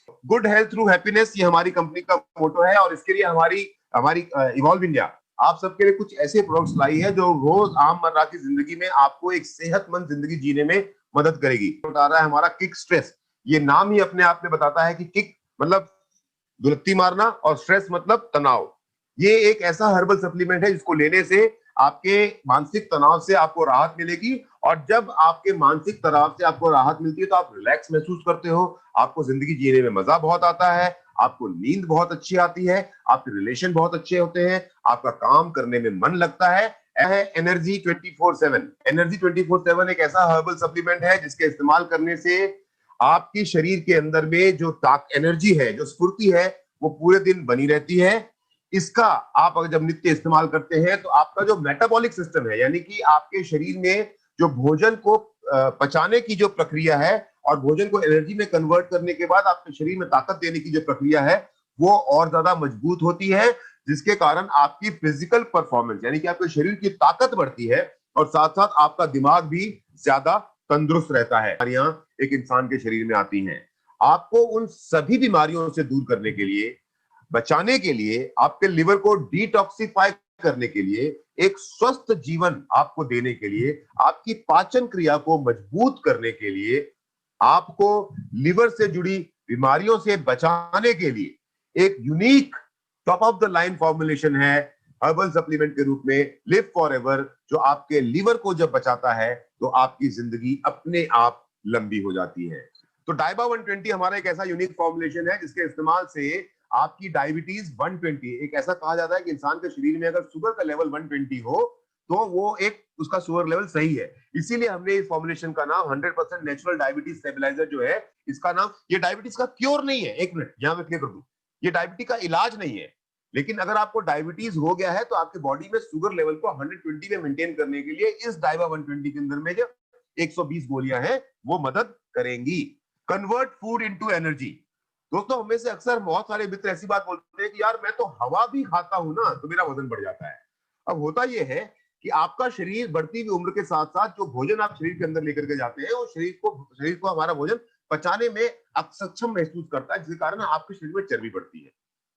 Good health through happiness, ये हमारी company का मोटो है और इसके लिए हमारी हमारी इवॉल्व इंडिया आप सबके लिए कुछ ऐसे प्रोडक्ट्स लाई है जो रोज आममर्रा की जिंदगी में आपको एक सेहतमंद जिंदगी जीने में मदद करेगी। बता रहा है हमारा किक स्ट्रेस, ये नाम ही अपने आप में बताता है कि किक मतलब दुलत्ती मारना और स्ट्रेस मतलब तनाव। ये एक ऐसा हर्बल सप्लीमेंट है जिसको लेने से आपके मानसिक तनाव से आपको राहत मिलेगी, और जब आपके मानसिक तनाव से आपको राहत मिलती है तो आप रिलैक्स महसूस करते हो, आपको जिंदगी जीने में मजा बहुत आता है, आपको नींद बहुत अच्छी आती है, आपके रिलेशन बहुत अच्छे होते हैं, आपका काम करने में मन लगता है। एनर्जी 24/7। एनर्जी 24/7 एक ऐसा हर्बल सप्लीमेंट है जिसके इस्तेमाल करने से आपकी शरीर के अंदर में जो एनर्जी है, जो स्फूर्ति है, वो पूरे दिन बनी रहती है। इसका आप अगर जब नित्य इस्तेमाल करते हैं तो आपका जो मेटाबॉलिक सिस्टम है, यानी कि आपके शरीर में जो भोजन को पचाने की जो प्रक्रिया है और भोजन को एनर्जी में कन्वर्ट करने के बाद आपके शरीर में ताकत देने की जो प्रक्रिया है, वो और ज्यादा मजबूत होती है, जिसके कारण आपकी फिजिकल परफॉर्मेंस यानी कि आपके शरीर की ताकत बढ़ती है और साथ साथ आपका दिमाग भी ज्यादा तंदुरुस्त रहता है। बीमारियां एक इंसान के शरीर में आती हैं, आपको उन सभी बीमारियों से दूर करने के लिए, बचाने के लिए, आपके लिवर को डिटॉक्सिफाई करने के लिए, एक स्वस्थ जीवन आपको देने के लिए, आपकी पाचन क्रिया को मजबूत करने के लिए, आपको लिवर से जुड़ी बीमारियों से बचाने के लिए एक unique top of the line formulation है हर्बल सप्लीमेंट के रूप में लिव फॉर एवर, जो आपके लिवर को जब बचाता है तो आपकी जिंदगी अपने आप लंबी हो जाती है। तो डाइबा 120 हमारा एक ऐसा यूनिक फॉर्मुलेशन है जिसके इस्तेमाल से आपकी डायबिटीज 120, एक ऐसा कहा जाता है कि इंसान के शरीर में अगर शुगर का लेवल 120 हो तो वो एक उसका शुगर लेवल सही है। इसीलिए हमने इस फॉर्मुलेशन का नाम 100% नेचुरल डायबिटीज स्टेबलाइजर जो है, इसका नाम, ये डायबिटीज का क्योर नहीं है, एक मिनट यहां मैं क्लियर कर दूं, ये डायबिटीज का इलाज नहीं है, लेकिन अगर आपको डायबिटीज हो गया है तो आपके बॉडी में शुगर लेवल को 120 में मेंटेन करने के लिए इस डाइबा 120 के अंदर में जो 120 गोलियां हैं वो मदद करेंगी। Convert food into energy. दोस्तों, हमें से अक्सर बहुत सारे मित्र ऐसी बात बोलते हैं कि यार मैं तो हवा भी खाता हूं ना तो मेरा वजन बढ़ जाता है। अब होता यह है कि आपका शरीर बढ़ती हुई उम्र के साथ साथ जो भोजन आप शरीर के अंदर लेकर के जाते हैं वो शरीर को हमारा भोजन पचाने में अक्षम महसूस करता है, जिसके कारण आपके शरीर में चर्बी बढ़ती है।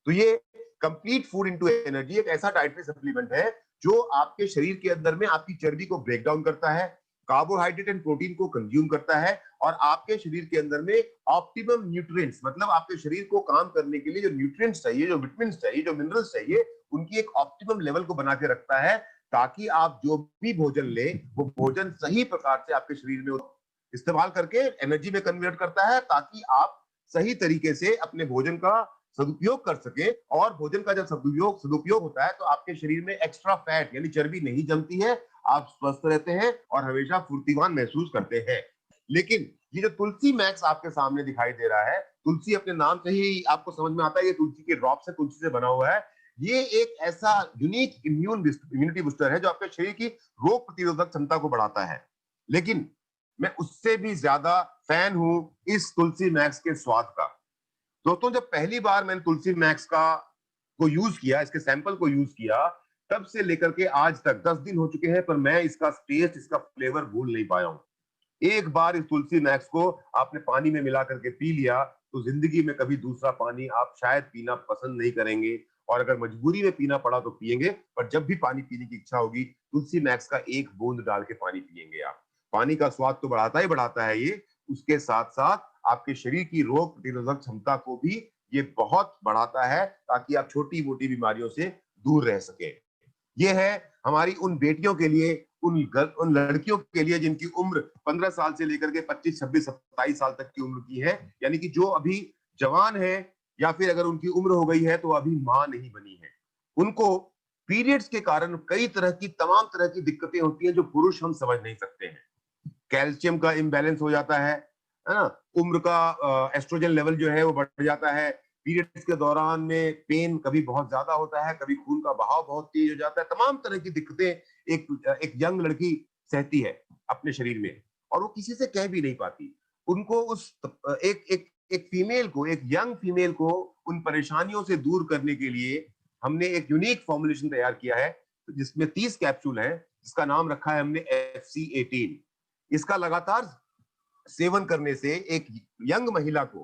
तो ये कंप्लीट फूड इनटू एनर्जी एक ऐसा डाइटरी सप्लीमेंट है जो आपके शरीर के अंदर में आपकी चर्बी को ब्रेक डाउन करता है, कार्बोहाइड्रेट एंड प्रोटीन को कंज्यूम करता है, और आपके शरीर के अंदर में ऑप्टिमम न्यूट्रिएंट्स, मतलब आपके शरीर को काम करने के लिए जो न्यूट्रिएंट्स चाहिए, जो विटामिन चाहिए, जो मिनरल्स चाहिए, उनकी एक ऑप्टिमम लेवल को बना के रखता है, ताकि आप जो भी भोजन ले वो भोजन सही प्रकार से आपके शरीर में इस्तेमाल करके एनर्जी में कन्वर्ट करता है, ताकि आप सही तरीके से अपने भोजन का सदुपयोग कर सके। और भोजन का जब सदुपयोग होता है तो आपके शरीर में एक्स्ट्रा फैट यानी चर्बी नहीं जमती है, आप स्वस्थ रहते हैं और हमेशा फुर्तीवान महसूस करते हैं। लेकिन ये जो तुलसी मैक्स आपके सामने दिखाई दे रहा है, तुलसी अपने नाम से ही आपको समझ में आता है ये तुलसी के ड्रॉप से, तुलसी से बना हुआ है। ये एक ऐसा यूनिक इम्यूनिटी बूस्टर है जो आपके शरीर की रोग प्रतिरोधक क्षमता को बढ़ाता है। लेकिन मैं उससे भी ज्यादा फैन हूं इस तुलसी मैक्स के स्वाद का। दोस्तों, जब पहली बार मैंने तुलसी मैक्स को यूज किया, इसके सैंपल को यूज किया, तब से लेकर के आज तक 10 दिन हो चुके हैं, पर मैं इसका टेस्ट, इसका फ्लेवर भूल नहीं पाया हूं। एक बार इस तुलसी मैक्स को आपने पानी में मिला करके पी लिया तो जिंदगी में कभी दूसरा पानी आप शायद पीना पसंद नहीं करेंगे, और अगर मजबूरी में पीना पड़ा तो पिएंगे, पर जब भी पानी पीने की इच्छा होगी तुलसी मैक्स का एक बूंद डाल के पानी पिएंगे आप। पानी का स्वाद तो बढ़ाता ही बढ़ाता है ये, उसके साथ साथ आपके शरीर की रोग प्रतिरोधक क्षमता को भी ये बहुत बढ़ाता है, ताकि आप छोटी मोटी बीमारियों से दूर रह सके। ये है हमारी उन बेटियों के लिए, उन लड़कियों के लिए जिनकी उम्र 15 साल से लेकर के 25, 26, 27 साल तक की उम्र की है, यानी कि जो अभी जवान है या फिर अगर उनकी उम्र हो गई है तो अभी मां नहीं बनी है। उनको पीरियड्स के कारण कई तरह की, तमाम तरह की दिक्कतें होती हैं जो पुरुष हम समझ नहीं सकते हैं। कैल्शियम का इम्बैलेंस हो जाता है ना, उम्र का एस्ट्रोजन लेवल जो है वो बढ़ जाता है, पीरियड्स के दौरान में पेन कभी बहुत ज्यादा होता है, कभी खून का बहाव बहुत तेज हो जाता है, तमाम तरह की दिक्कतें एक यंग लड़की सहती है अपने शरीर में, और वो किसी से कह भी नहीं पाती। उनको उस एक एक एक फीमेल को, एक यंग फीमेल को उन परेशानियों से दूर करने के लिए हमने एक यूनिक फॉर्मुलेशन तैयार किया है, जिसमें 30 कैप्सूल है, जिसका नाम रखा है हमने FC18। इसका लगातार सेवन करने से एक यंग महिला को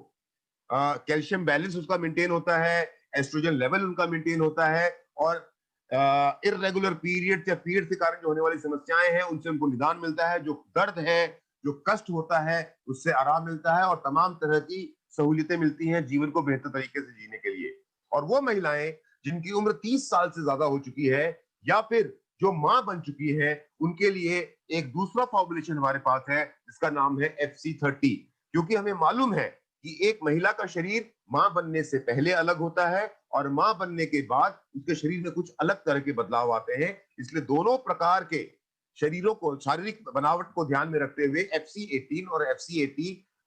कैल्शियम बैलेंस उसका मेंटेन होता है, एस्ट्रोजन लेवल उनका मेंटेन होता है, और इररेगुलर पीरियड या पीरियड के कारण जो होने वाली समस्याएं हैं उनसे उनको निदान मिलता है, जो दर्द है, जो कष्ट होता है, उससे आराम मिलता है, और तमाम तरह की सहूलियतें मिलती हैं जीवन को बेहतर तरीके से जीने के लिए। और वो महिलाएं जिनकी उम्र 30 साल से ज्यादा हो चुकी है, या फिर जो मां बन चुकी है, उनके लिए एक दूसरा फॉर्मुलेशन हमारे पास है जिसका नाम है FC30। क्योंकि हमें मालूम है कि एक महिला का शरीर मां बनने से पहले अलग होता है और मां बनने के बाद उसके शरीर में कुछ अलग तरह के बदलाव आते हैं। इसलिए दोनों प्रकार के शरीरों को, शारीरिक बनावट को ध्यान में रखते हुए FC18 और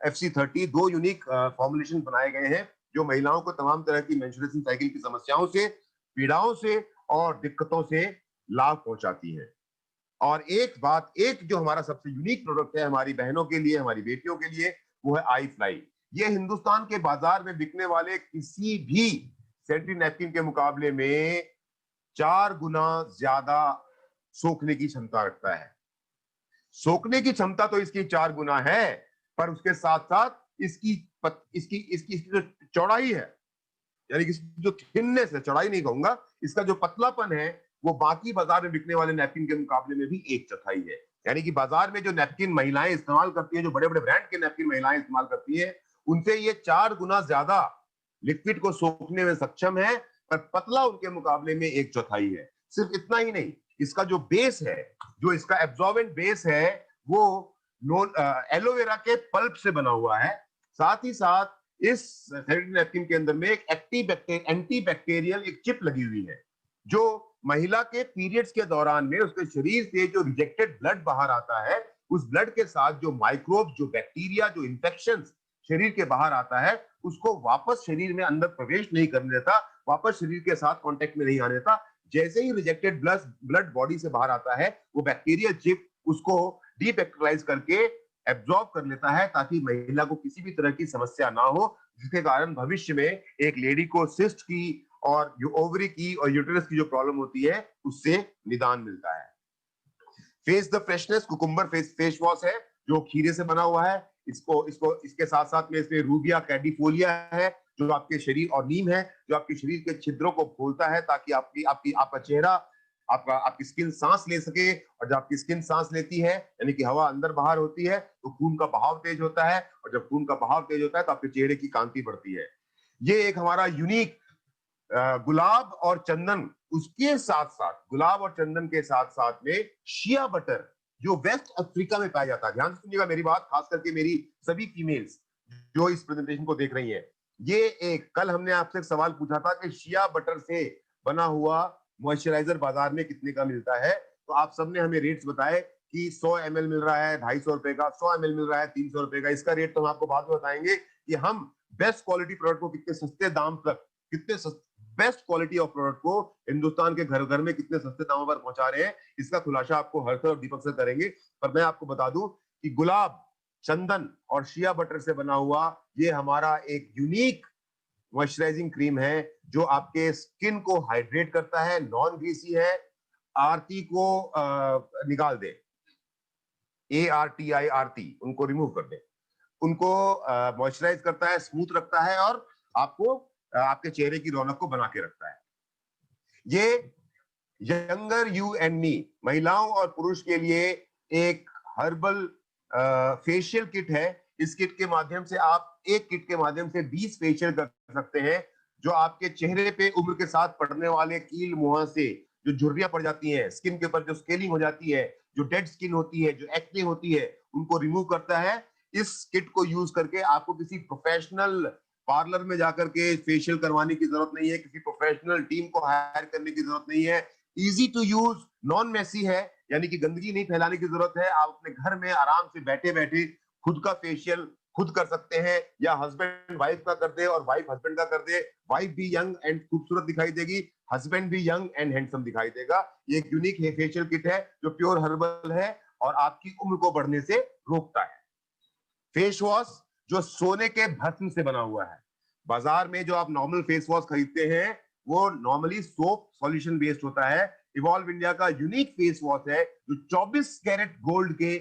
FC30 दो यूनिक फॉर्मुलेशन बनाए गए हैं जो महिलाओं को तमाम तरह की मेंस्ट्रुएशन साइकिल की समस्याओं से, पीड़ाओं से और दिक्कतों से लाभ पहुंचाती है। और एक जो हमारा सबसे यूनिक प्रोडक्ट है हमारी बहनों के लिए, हमारी बेटियों के लिए, वो है आई फ्लाई। ये हिंदुस्तान के बाजार में बिकने वाले किसी भी सैनिटरी नैपकिन के मुकाबले में 4 गुना ज्यादा सोखने की क्षमता रखता है। सोखने की क्षमता तो इसकी 4 गुना है, पर उसके साथ साथ इसकी जो चौड़ाई है, यानी कि जो थिननेस है, चौड़ाई नहीं कहूंगा, इसका जो पतलापन है वो बाकी बाजार में बिकने वाले नैपकिन के मुकाबले में भी 1/4 है। यानी कि बाजार में जो नैपकिन महिलाएं इस्तेमाल करती हैं, जो बड़े बड़े ब्रांड के नैपकिन महिलाएं इस्तेमाल करती हैं, उनसे ये 4 गुना ज्यादा लिक्विड को सोखने में सक्षम है, पर पतला उनके मुकाबले में 1/4 है। सिर्फ इतना ही नहीं, इसका जो बेस है, जो इसका एब्जॉर्बेंट बेस है, वो एलोवेरा के पल्प से बना हुआ है। साथ ही साथ इस सैनिटरी नैपकिन के अंदर में एक एंटी बैक्टीरियल एक चिप लगी हुई है, जो महिला के पीरियड्स के दौरान में उसके शरीर से जो रिजेक्टेड ब्लड बाहर आता है, उस ब्लड के साथ जो माइक्रोब, जो बैक्टीरिया, जो इंफेक्शन शरीर के बाहर आता है, उसको वापस शरीर में अंदर प्रवेश नहीं करने देता, वापस शरीर के साथ कांटेक्ट में नहीं आने देता। जैसे ही रिजेक्टेड ब्लड बॉडी से बाहर आता है, वो बैक्टीरियल चिप उसको डीबैक्टीरियलाइज करके एब्जॉर्ब कर लेता है, ताकि महिला को किसी भी तरह की समस्या ना हो, जिसके कारण भविष्य में एक लेडी को सिस्ट की और जो ओवरी की और यूटेरस की जो प्रॉब्लम होती है उससे निदान मिलता है। Face the freshness cucumber face wash है जो खीरे से बना हुआ है। इसके साथ साथ में इसमें रूबिया कैडिफोलिया है जो आपके शरीर, और नीम है जो आपके शरीर के छिद्रों को खोलता है, ताकि आपका चेहरा, आपकी स्किन सांस ले सके। और जब आपकी स्किन सांस लेती है, यानी कि हवा अंदर बाहर होती है, तो खून का बहाव तेज होता है, और जब खून का बहाव तेज होता है तो आपके चेहरे की कांति बढ़ती है। ये एक हमारा यूनिक गुलाब और चंदन, उसके साथ साथ गुलाब और चंदन के साथ साथ में शिया बटर जो वेस्ट अफ्रीका में पाया जाता है। ध्यान से सुनिएगा मेरी बात, खास करके मेरी सभी फीमेल्स जो इस प्रेजेंटेशन को देख रही हैं। ये एक कल हमने आपसे एक सवाल पूछा था कि शिया बटर से बना हुआ मॉइस्चराइजर बाजार में कितने का मिलता है, तो आप सबने हमें रेट्स बताए कि 100 ml मिल रहा है 250 रुपए का, 100 ml मिल रहा है 300 रुपए का। इसका रेट तो हम आपको बाद में बताएंगे कि हम बेस्ट क्वालिटी प्रोडक्ट को कितने सस्ते दाम तक, बेस्ट क्वालिटी ऑफ प्रोडक्ट को हिंदुस्तान के घर घर में कितने सस्ते दामों पर पहुंचा रहे हैं। इसका खुलासा आपको हर्षद और दीपक से करेंगे। पर मैं आपको बता दूं कि गुलाब, चंदन और शिया बटर से बना हुआ ये हमारा एक यूनिक मॉइस्चराइजिंग क्रीम है जो आपके स्किन को हाइड्रेट करता है, नॉन ग्रीसी है, आरती को निकाल दे, ARTI उनको रिमूव कर दे, उनको मॉइस्चराइज करता है, स्मूथ रखता है, और आपको आपके चेहरे की रौनक को बना के रखता है। ये यंगर यू एंड मी, महिलाओं और पुरुष के लिए एक हर्बल फेशियल किट है। इस किट के माध्यम से आप, एक किट के माध्यम से 20 फेशियल कर सकते हैं, जो आपके चेहरे पे उम्र के साथ पड़ने वाले कील मुहांसे, जो झुर्रियां पड़ जाती हैं स्किन के ऊपर, जो स्केलिंग हो जाती है, जो डेड स्किन होती है, जो एक्ने होती है, उनको रिमूव करता है। इस किट को यूज करके आपको किसी प्रोफेशनल पार्लर में जाकर के फेशियल करवाने की जरूरत नहीं है, किसी प्रोफेशनल टीम को हायर करने की जरूरत नहीं है। Easy to use, non messy है, यानी कि गंदगी नहीं फैलाने की जरूरत है। आप अपने घर में आराम से बैठे बैठे खुद का फेशियल खुद कर सकते हैं, या हस्बैंड वाइफ का कर दे और वाइफ हस्बैंड का कर दे। वाइफ भी यंग एंड खूबसूरत दिखाई देगी, हस्बैंड भी यंग एंड हैंडसम दिखाई देगा। ये एक यूनिक फेशियल किट है जो प्योर हर्बल है और आपकी उम्र को बढ़ने से रोकता है। फेस वॉश जो सोने के भस्म से बना हुआ है। बाजार में जो आप नॉर्मल फेस वॉश खरीदते हैं वो नॉर्मली सोप सॉल्यूशन बेस्ड होता है। इवॉल्व इंडिया का यूनिक फेस वॉश है जो 24 कैरेट गोल्ड के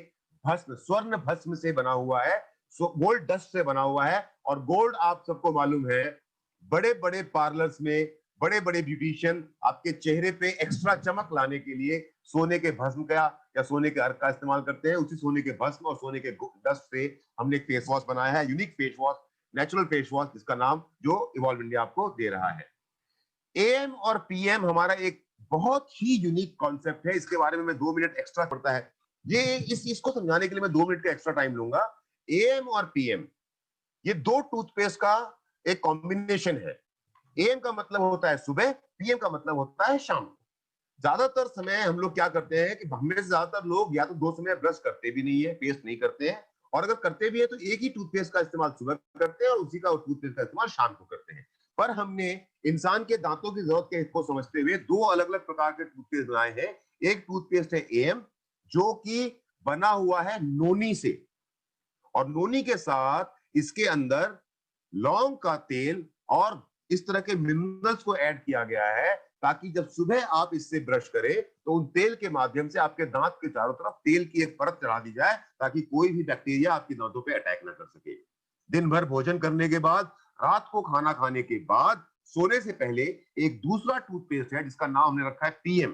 भस्म, स्वर्ण भस्म से बना हुआ है, गोल्ड डस्ट से बना हुआ है, और गोल्ड आप सबको मालूम है, बड़े बड़े पार्लर्स में बड़े बड़े ब्यूटिशियन आपके चेहरे पे एक्स्ट्रा चमक लाने के लिए सोने के भस्म का या सोने के अर्क का इस्तेमाल करते हैं। उसी सोने के भस्म और सोने के डस्ट से हमने एक फेस वॉश बनाया है, unique face wash, natural face wash, जिसका नाम जो इवॉल्व इंडिया आपको दे रहा है। एएम और पीएम हमारा एक बहुत ही यूनिक कॉन्सेप्ट है। इसके बारे में मैं 2 मिनट एक्स्ट्रा पड़ता है, ये इसको समझाने के लिए मैं 2 मिनट का एक्स्ट्रा टाइम लूंगा। एएम और पीएम ये दो टूथपेस्ट का एक कॉम्बिनेशन है। एएम का मतलब होता है सुबह, पीएम का मतलब होता है शाम। ज्यादातर समय हम लोग क्या करते हैं कि हमें से ज्यादातर लोग या तो 2 समय ब्रश करते भी नहीं है, पेस्ट नहीं करते हैं, और अगर करते भी है तो एक ही टूथपेस्ट का इस्तेमाल सुबह करते हैं और उसी का टूथपेस्ट का इस्तेमाल शाम को करते हैं। पर हमने इंसान के दांतों की जरूरत के को समझते हुए 2 अलग अलग प्रकार के टूथपेस्ट बनाए हैं। एक टूथपेस्ट है एएम, जो कि बना हुआ है नोनी से, और नोनी के साथ इसके अंदर लौंग का तेल और इस तरह के मिनरल्स को ऐड किया गया है, ताकि जब सुबह आप इससे ब्रश करें तो उन तेल के माध्यम से आपके दांत के चारों तरफ तेल की एक परत चढ़ा दी जाए, ताकि कोई भी बैक्टीरिया आपके दांतों पे अटैक ना कर सके। दिन भर भोजन करने के बाद, रात को खाना खाने के बाद, सोने से पहले एक दूसरा टूथपेस्ट है जिसका नाम हमने रखा है पीएम।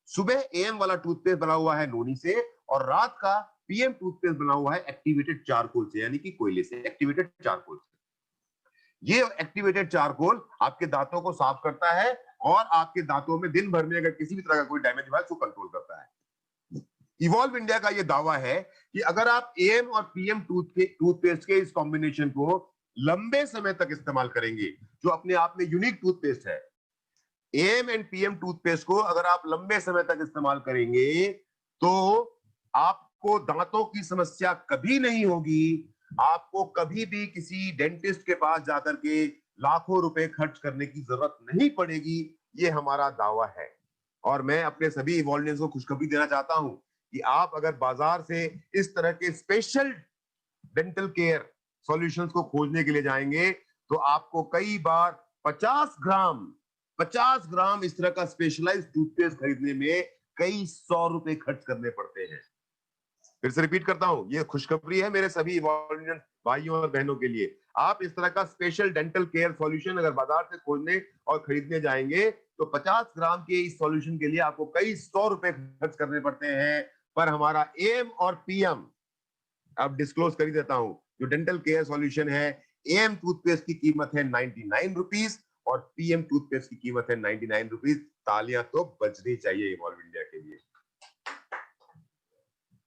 सुबह एएम वाला टूथपेस्ट बना हुआ है नोनी से, और रात का पीएम टूथपेस्ट बना हुआ है एक्टिवेटेड चारकोल से, यानी कि कोयले से, एक्टिवेटेड चारकोल से। ये एक्टिवेटेड चारकोल आपके दांतों को साफ करता है और आपके दांतों में दिन भर में अगर किसी भी तरह का कोई डैमेज हुआ है उसको कंट्रोल करता है। इवॉल्व इंडिया का ये दावा है कि अगर आप एएम और पीएम टूथपेस्ट के इस कॉम्बिनेशन को लंबे समय तक इस्तेमाल करेंगे, जो अपने आप में यूनिक टूथपेस्ट है, एएम एंड पीएम टूथपेस्ट को अगर आप लंबे समय तक इस्तेमाल करेंगे तो आपको दांतों की समस्या कभी नहीं होगी। आपको कभी भी किसी डेंटिस्ट के पास जाकर के लाखों रुपए खर्च करने की जरूरत नहीं पड़ेगी। ये हमारा दावा है, और मैं अपने सभी इवॉल्वियंस को खुशखबरी देना चाहता हूं कि आप अगर बाजार से इस तरह के स्पेशल डेंटल केयर सॉल्यूशंस को खोजने के लिए जाएंगे तो आपको कई बार 50 ग्राम इस तरह का स्पेशलाइज्ड टूथपेस्ट खरीदने में कई 100 रुपए खर्च करने पड़ते हैं। फिर से रिपीट करता हूं, ये खुशखबरी है मेरे सभी इवॉल्वियंस भाइयों और बहनों के लिए। आप इस तरह का स्पेशल डेंटल केयर सॉल्यूशन अगर बाजार से खोजने और खरीदने जाएंगे तो 50 ग्राम के इस सॉल्यूशन के लिए आपको कई 100 रुपए खर्च करने पड़ते हैं। पर हमारा एएम और पीएम, अब डिस्क्लोज कर ही देता हूं, जो डेंटल केयर सॉल्यूशन है, एएम टूथपेस्ट की कीमत है 99 रुपीज और पीएम टूथपेस्ट की कीमत है 99 रुपीज। तालियां तो बजनी चाहिए इवॉल्व इंडिया के लिए।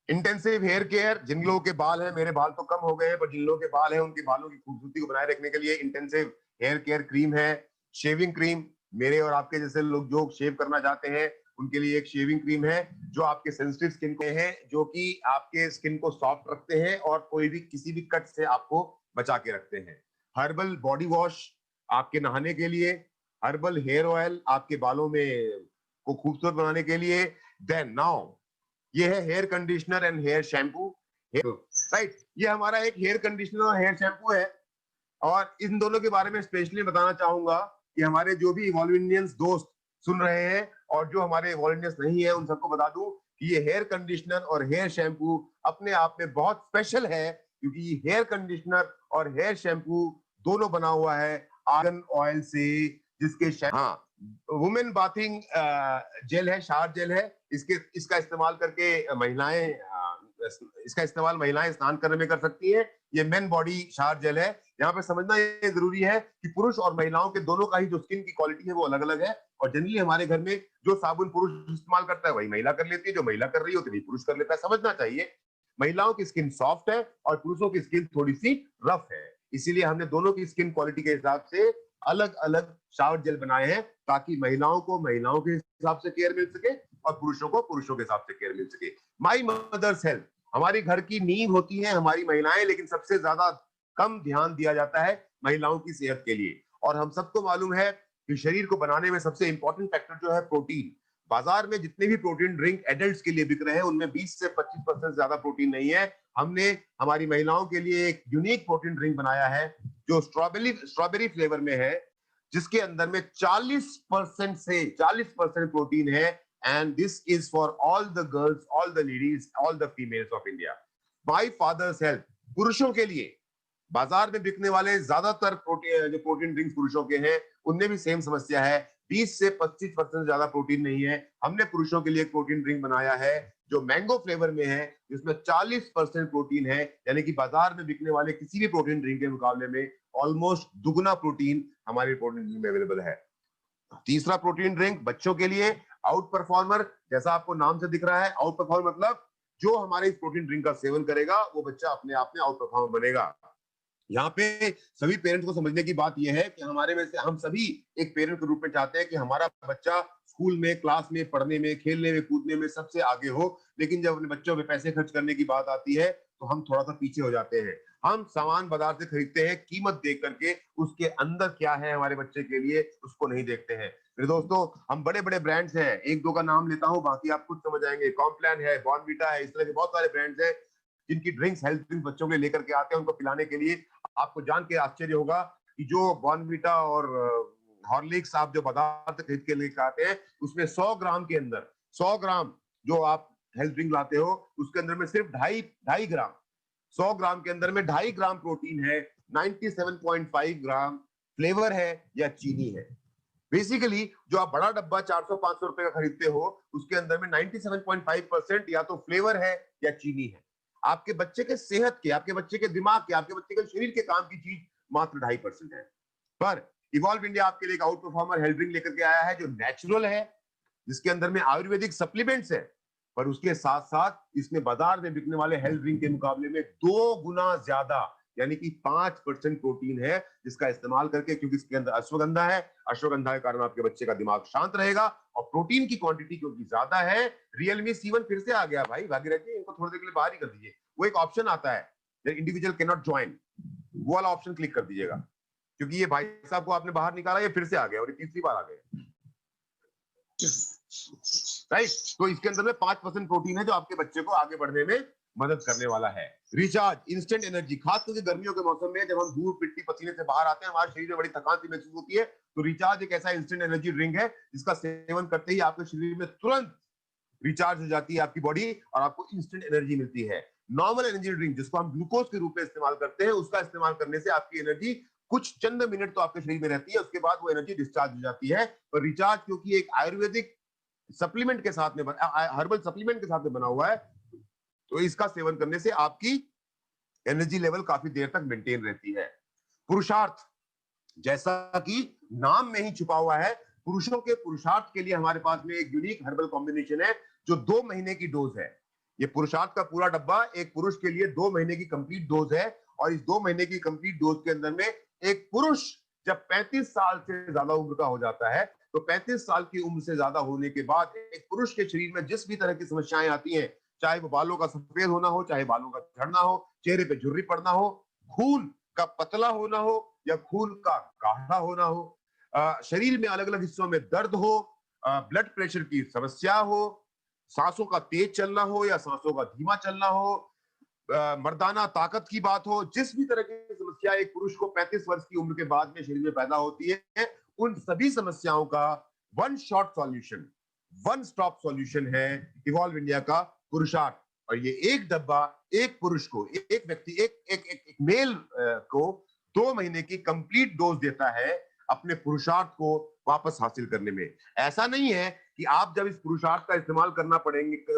इंटेंसिव हेयर केयर, जिन लोगों के बाल हैं, मेरे बाल तो कम हो गए हैं, पर जिन लोगों के बाल हैं उनके बालों की खूबसूरती को बनाए रखने के लिए इंटेंसिव हेयर केयर क्रीम है। शेविंग क्रीम, मेरे और आपके जैसे लोग जो शेव करना चाहते हैं उनके लिए एक शेविंग क्रीम है जो आपके सेंसिटिव स्किन को है, जो कि आपके स्किन को सॉफ्ट रखते हैं और कोई भी किसी भी कट से आपको बचा के रखते हैं। हर्बल बॉडी वॉश आपके नहाने के लिए, हर्बल हेयर ऑयल आपके बालों में को खूबसूरत बनाने के लिए। देन नाउ ये है hair conditioner and hair shampoo, right. ये हमारा एक हेयर कंडीशनर और हेयर शैम्पू है, और इन दोनों के बारे में स्पेशली बताना चाहूंगा कि हमारे जो भी इवॉल्व इंडियंस दोस्त सुन रहे हैं और जो हमारे इवॉल्व इंडियंस नहीं है उन सबको बता दूं कि ये हेयर कंडीशनर और हेयर शैम्पू अपने आप में बहुत स्पेशल है, क्योंकि ये हेयर कंडीशनर और हेयर शैम्पू दोनों बना हुआ है आर्गन ऑयल से, जिसके हाँ वुमेन बाथिंग जेल है, शावर जेल है। इसका इस्तेमाल करके महिलाएं इसका इस्तेमाल महिलाएं स्नान करने में कर सकती हैं। ये मेन बॉडी शावर जेल है। यहाँ पे समझना ये जरूरी है कि पुरुष और महिलाओं के दोनों का ही जो स्किन की क्वालिटी है वो अलग अलग है, और जनरली हमारे घर में जो साबुन पुरुष इस्तेमाल करता है वही महिला कर लेती है, जो महिला कर रही होती है पुरुष कर लेता है। समझना चाहिए, महिलाओं की स्किन सॉफ्ट है और पुरुषों की स्किन थोड़ी सी रफ है, इसीलिए हमने दोनों की स्किन क्वालिटी के हिसाब से अलग अलग शावर जेल बनाए हैं, ताकि महिलाओं को महिलाओं के हिसाब से केयर मिल सके और पुरुषों को पुरुषों के हिसाब से केयर मिल सके। माई मदर्स हेल्थ, हमारी घर की नींव होती है हमारी महिलाएं, लेकिन सबसे ज्यादा कम ध्यान दिया जाता है महिलाओं की सेहत के लिए। और हम सबको मालूम है कि शरीर को बनाने में सबसे इंपॉर्टेंट फैक्टर जो है प्रोटीन। बाजार में जितने भी प्रोटीन ड्रिंक एडल्ट्स के लिए बिक रहे हैं उनमें 20 से 25% ज्यादा प्रोटीन नहीं है। हमने हमारी महिलाओं के लिए एक यूनिक प्रोटीन ड्रिंक बनाया है जो स्ट्रॉबेरी फ्लेवर में है, जिसके अंदर में 40% प्रोटीन है, and this is for all the girls, all the ladies, all the females of India. My father's health, पुरुषों के लिए बाजार में बिकने वाले ज्यादातर जो प्रोटीन ड्रिंक्स पुरुषों के हैं, उनमें भी सेम समस्या है। 20 से 25% ज्यादा प्रोटीन नहीं है। हमने पुरुषों के लिए एक प्रोटीन ड्रिंक बनाया है जो मैंगो फ्लेवर में है, जिसमें 40% प्रोटीन है, यानी कि बाजार में बिकने वाले किसी भी प्रोटीन ड्रिंक के मुकाबले में ऑलमोस्ट दुगुना प्रोटीन हमारे प्रोटीन ड्रिंक में अवेलेबल है। तीसरा प्रोटीन ड्रिंक बच्चों के लिए आउट परफॉर्मर, जैसा आपको नाम से दिख रहा है, आउट परफॉर्मर मतलब जो हमारे इस प्रोटीन ड्रिंक का सेवन करेगा वो बच्चा अपने आप में आउट परफॉर्मर बनेगा। यहाँ पे सभी पेरेंट्स को समझने की बात यह है कि हमारे में से हम सभी एक पेरेंट के रूप में चाहते हैं कि हमारा बच्चा स्कूल में, क्लास में, पढ़ने में, खेलने में, कूदने में सबसे आगे हो, लेकिन जब अपने बच्चों पे पैसे खर्च करने की बात आती है तो हम थोड़ा सा पीछे हो जाते हैं। हम सामान बाजार से खरीदते हैं कीमत देख करके, उसके अंदर क्या है हमारे बच्चे के लिए उसको नहीं देखते हैं। मेरे दोस्तों, हम बड़े बड़े ब्रांड्स हैं, एक दो का नाम लेता हूं, बाकी आप खुद समझ आएंगे। कॉम्प्लान है, बॉर्नवीटा है, इस तरह के बहुत सारे ब्रांड्स हैं जिनकी ड्रिंक्स, हेल्थ ड्रिंक्स बच्चों के लिए लेकर के आते हैं उनको पिलाने के लिए। आपको जान के आश्चर्य होगा कि जो बॉर्नवीटा और हॉर्लिक्स आप जो बाजार से खरीद के लेकर आते हैं, उसमें 100 ग्राम के अंदर, 100 ग्राम जो आप हेल्थ ड्रिंक लाते हो उसके अंदर में सिर्फ ढाई ढाई ग्राम, 100 ग्राम के अंदर में 2.5 ग्राम प्रोटीन है, 97.5 ग्राम फ्लेवर है या चीनी है। बेसिकली जो आप बड़ा डब्बा 400-500 रुपए का खरीदते हो उसके अंदर में 97.5% या तो फ्लेवर है या चीनी है। आपके बच्चे के सेहत के, आपके बच्चे के दिमाग के, आपके बच्चे के शरीर के काम की चीज मात्र 2.5% है। पर इवॉल्व इंडिया आपके लिए एक आउट परफॉर्मर हेल्थ ड्रिंक लेकर के आया है जो नेचुरल है, जिसके अंदर में आयुर्वेदिक सप्लीमेंट्स है, पर उसके साथ साथ इसमें बाजार में बिकने वाले हेल्थ ड्रिंक के मुकाबले में 2 गुना ज्यादा यानी कि 5% प्रोटीन है, जिसका इस्तेमाल करके, क्योंकि इसके अंदर अश्वगंधा है, अश्वगंधा के कारण आपके बच्चे का दिमाग शांत रहेगा और प्रोटीन की क्वांटिटी क्योंकि ज्यादा है। रियलमी C1 फिर से आ गया भाई, भागीरथी इनको थोड़ी देर के लिए बाहर ही कर दीजिए। वो एक ऑप्शन आता है इंडिविजुअल कैन नॉट ज्वाइन, वो वाला ऑप्शन क्लिक कर दीजिएगा, क्योंकि ये भाई साहब को आपने बाहर निकाला, ये फिर से आ गया और ये तीसरी बार आ गया। राइट, तो इसके अंदर में 5% प्रोटीन है जो आपके बच्चे को आगे बढ़ने में मदद करने वाला है। रिचार्ज, इंस्टेंट एनर्जी, खास करके गर्मियों के मौसम में जब हम धूप मिट्टी पसीने से बाहर आते हैं, हमारे शरीर में बड़ी थकान सी महसूस होती है, तो रिचार्ज एक ऐसा इंस्टेंट एनर्जी ड्रिंक है जिसका सेवन करते ही आपके शरीर में तुरंत रिचार्ज हो जाती है आपकी बॉडी और आपको इंस्टेंट एनर्जी मिलती है। नॉर्मल एनर्जी ड्रिंक जिसको हम ग्लूकोज के रूप में इस्तेमाल करते हैं, उसका इस्तेमाल करने से आपकी एनर्जी कुछ चंद मिनट तो आपके शरीर में रहती है, उसके बाद वो एनर्जी डिस्चार्ज हो जाती है। पर रिचार्ज क्योंकि एक आयुर्वेदिक सप्लीमेंट के साथ में, हर्बल सप्लीमेंट के साथ में बना हुआ है, तो इसका सेवन करने से आपकी एनर्जी लेवल काफी देर तक मेंटेन रहती है। पुरुषार्थ, जैसा कि नाम में ही छुपा हुआ है, पुरुषों के पुरुषार्थ के लिए हमारे पास में एक यूनिक हर्बल कॉम्बिनेशन है जो 2 महीने की डोज है। ये पुरुषार्थ का पूरा डब्बा एक पुरुष के लिए 2 महीने की कंप्लीट डोज है, और इस 2 महीने की कंप्लीट डोज के अंदर में एक पुरुष जब 35 साल से ज्यादा उम्र का हो जाता है, तो 35 साल की उम्र से ज्यादा होने के बाद एक पुरुष के शरीर में जिस भी तरह की समस्याएं आती हैं, चाहे वो बालों का सफेद होना हो, चाहे बालों का झड़ना हो, चेहरे पे झुर्री पड़ना हो, खून का पतला होना हो या खून का गाढ़ा होना हो, शरीर में अलग अलग हिस्सों में दर्द हो, ब्लड प्रेशर की समस्या हो, सांसों का तेज चलना हो या सांसों का धीमा चलना हो, मर्दाना ताकत की बात हो, जिस भी तरह की समस्या एक पुरुष को 35 वर्ष की उम्र के बाद में शरीर में पैदा होती है, उन सभी समस्याओं का one shot solution, one stop solution है इवॉल्व इंडिया का पुरुषार्थ। और ये एक डब्बा एक पुरुष को, एक व्यक्ति, एक मेल को 2 महीने की कंप्लीट डोज देता है अपने पुरुषार्थ को वापस हासिल करने में। ऐसा नहीं है कि आप जब इस पुरुषार्थ का इस्तेमाल करना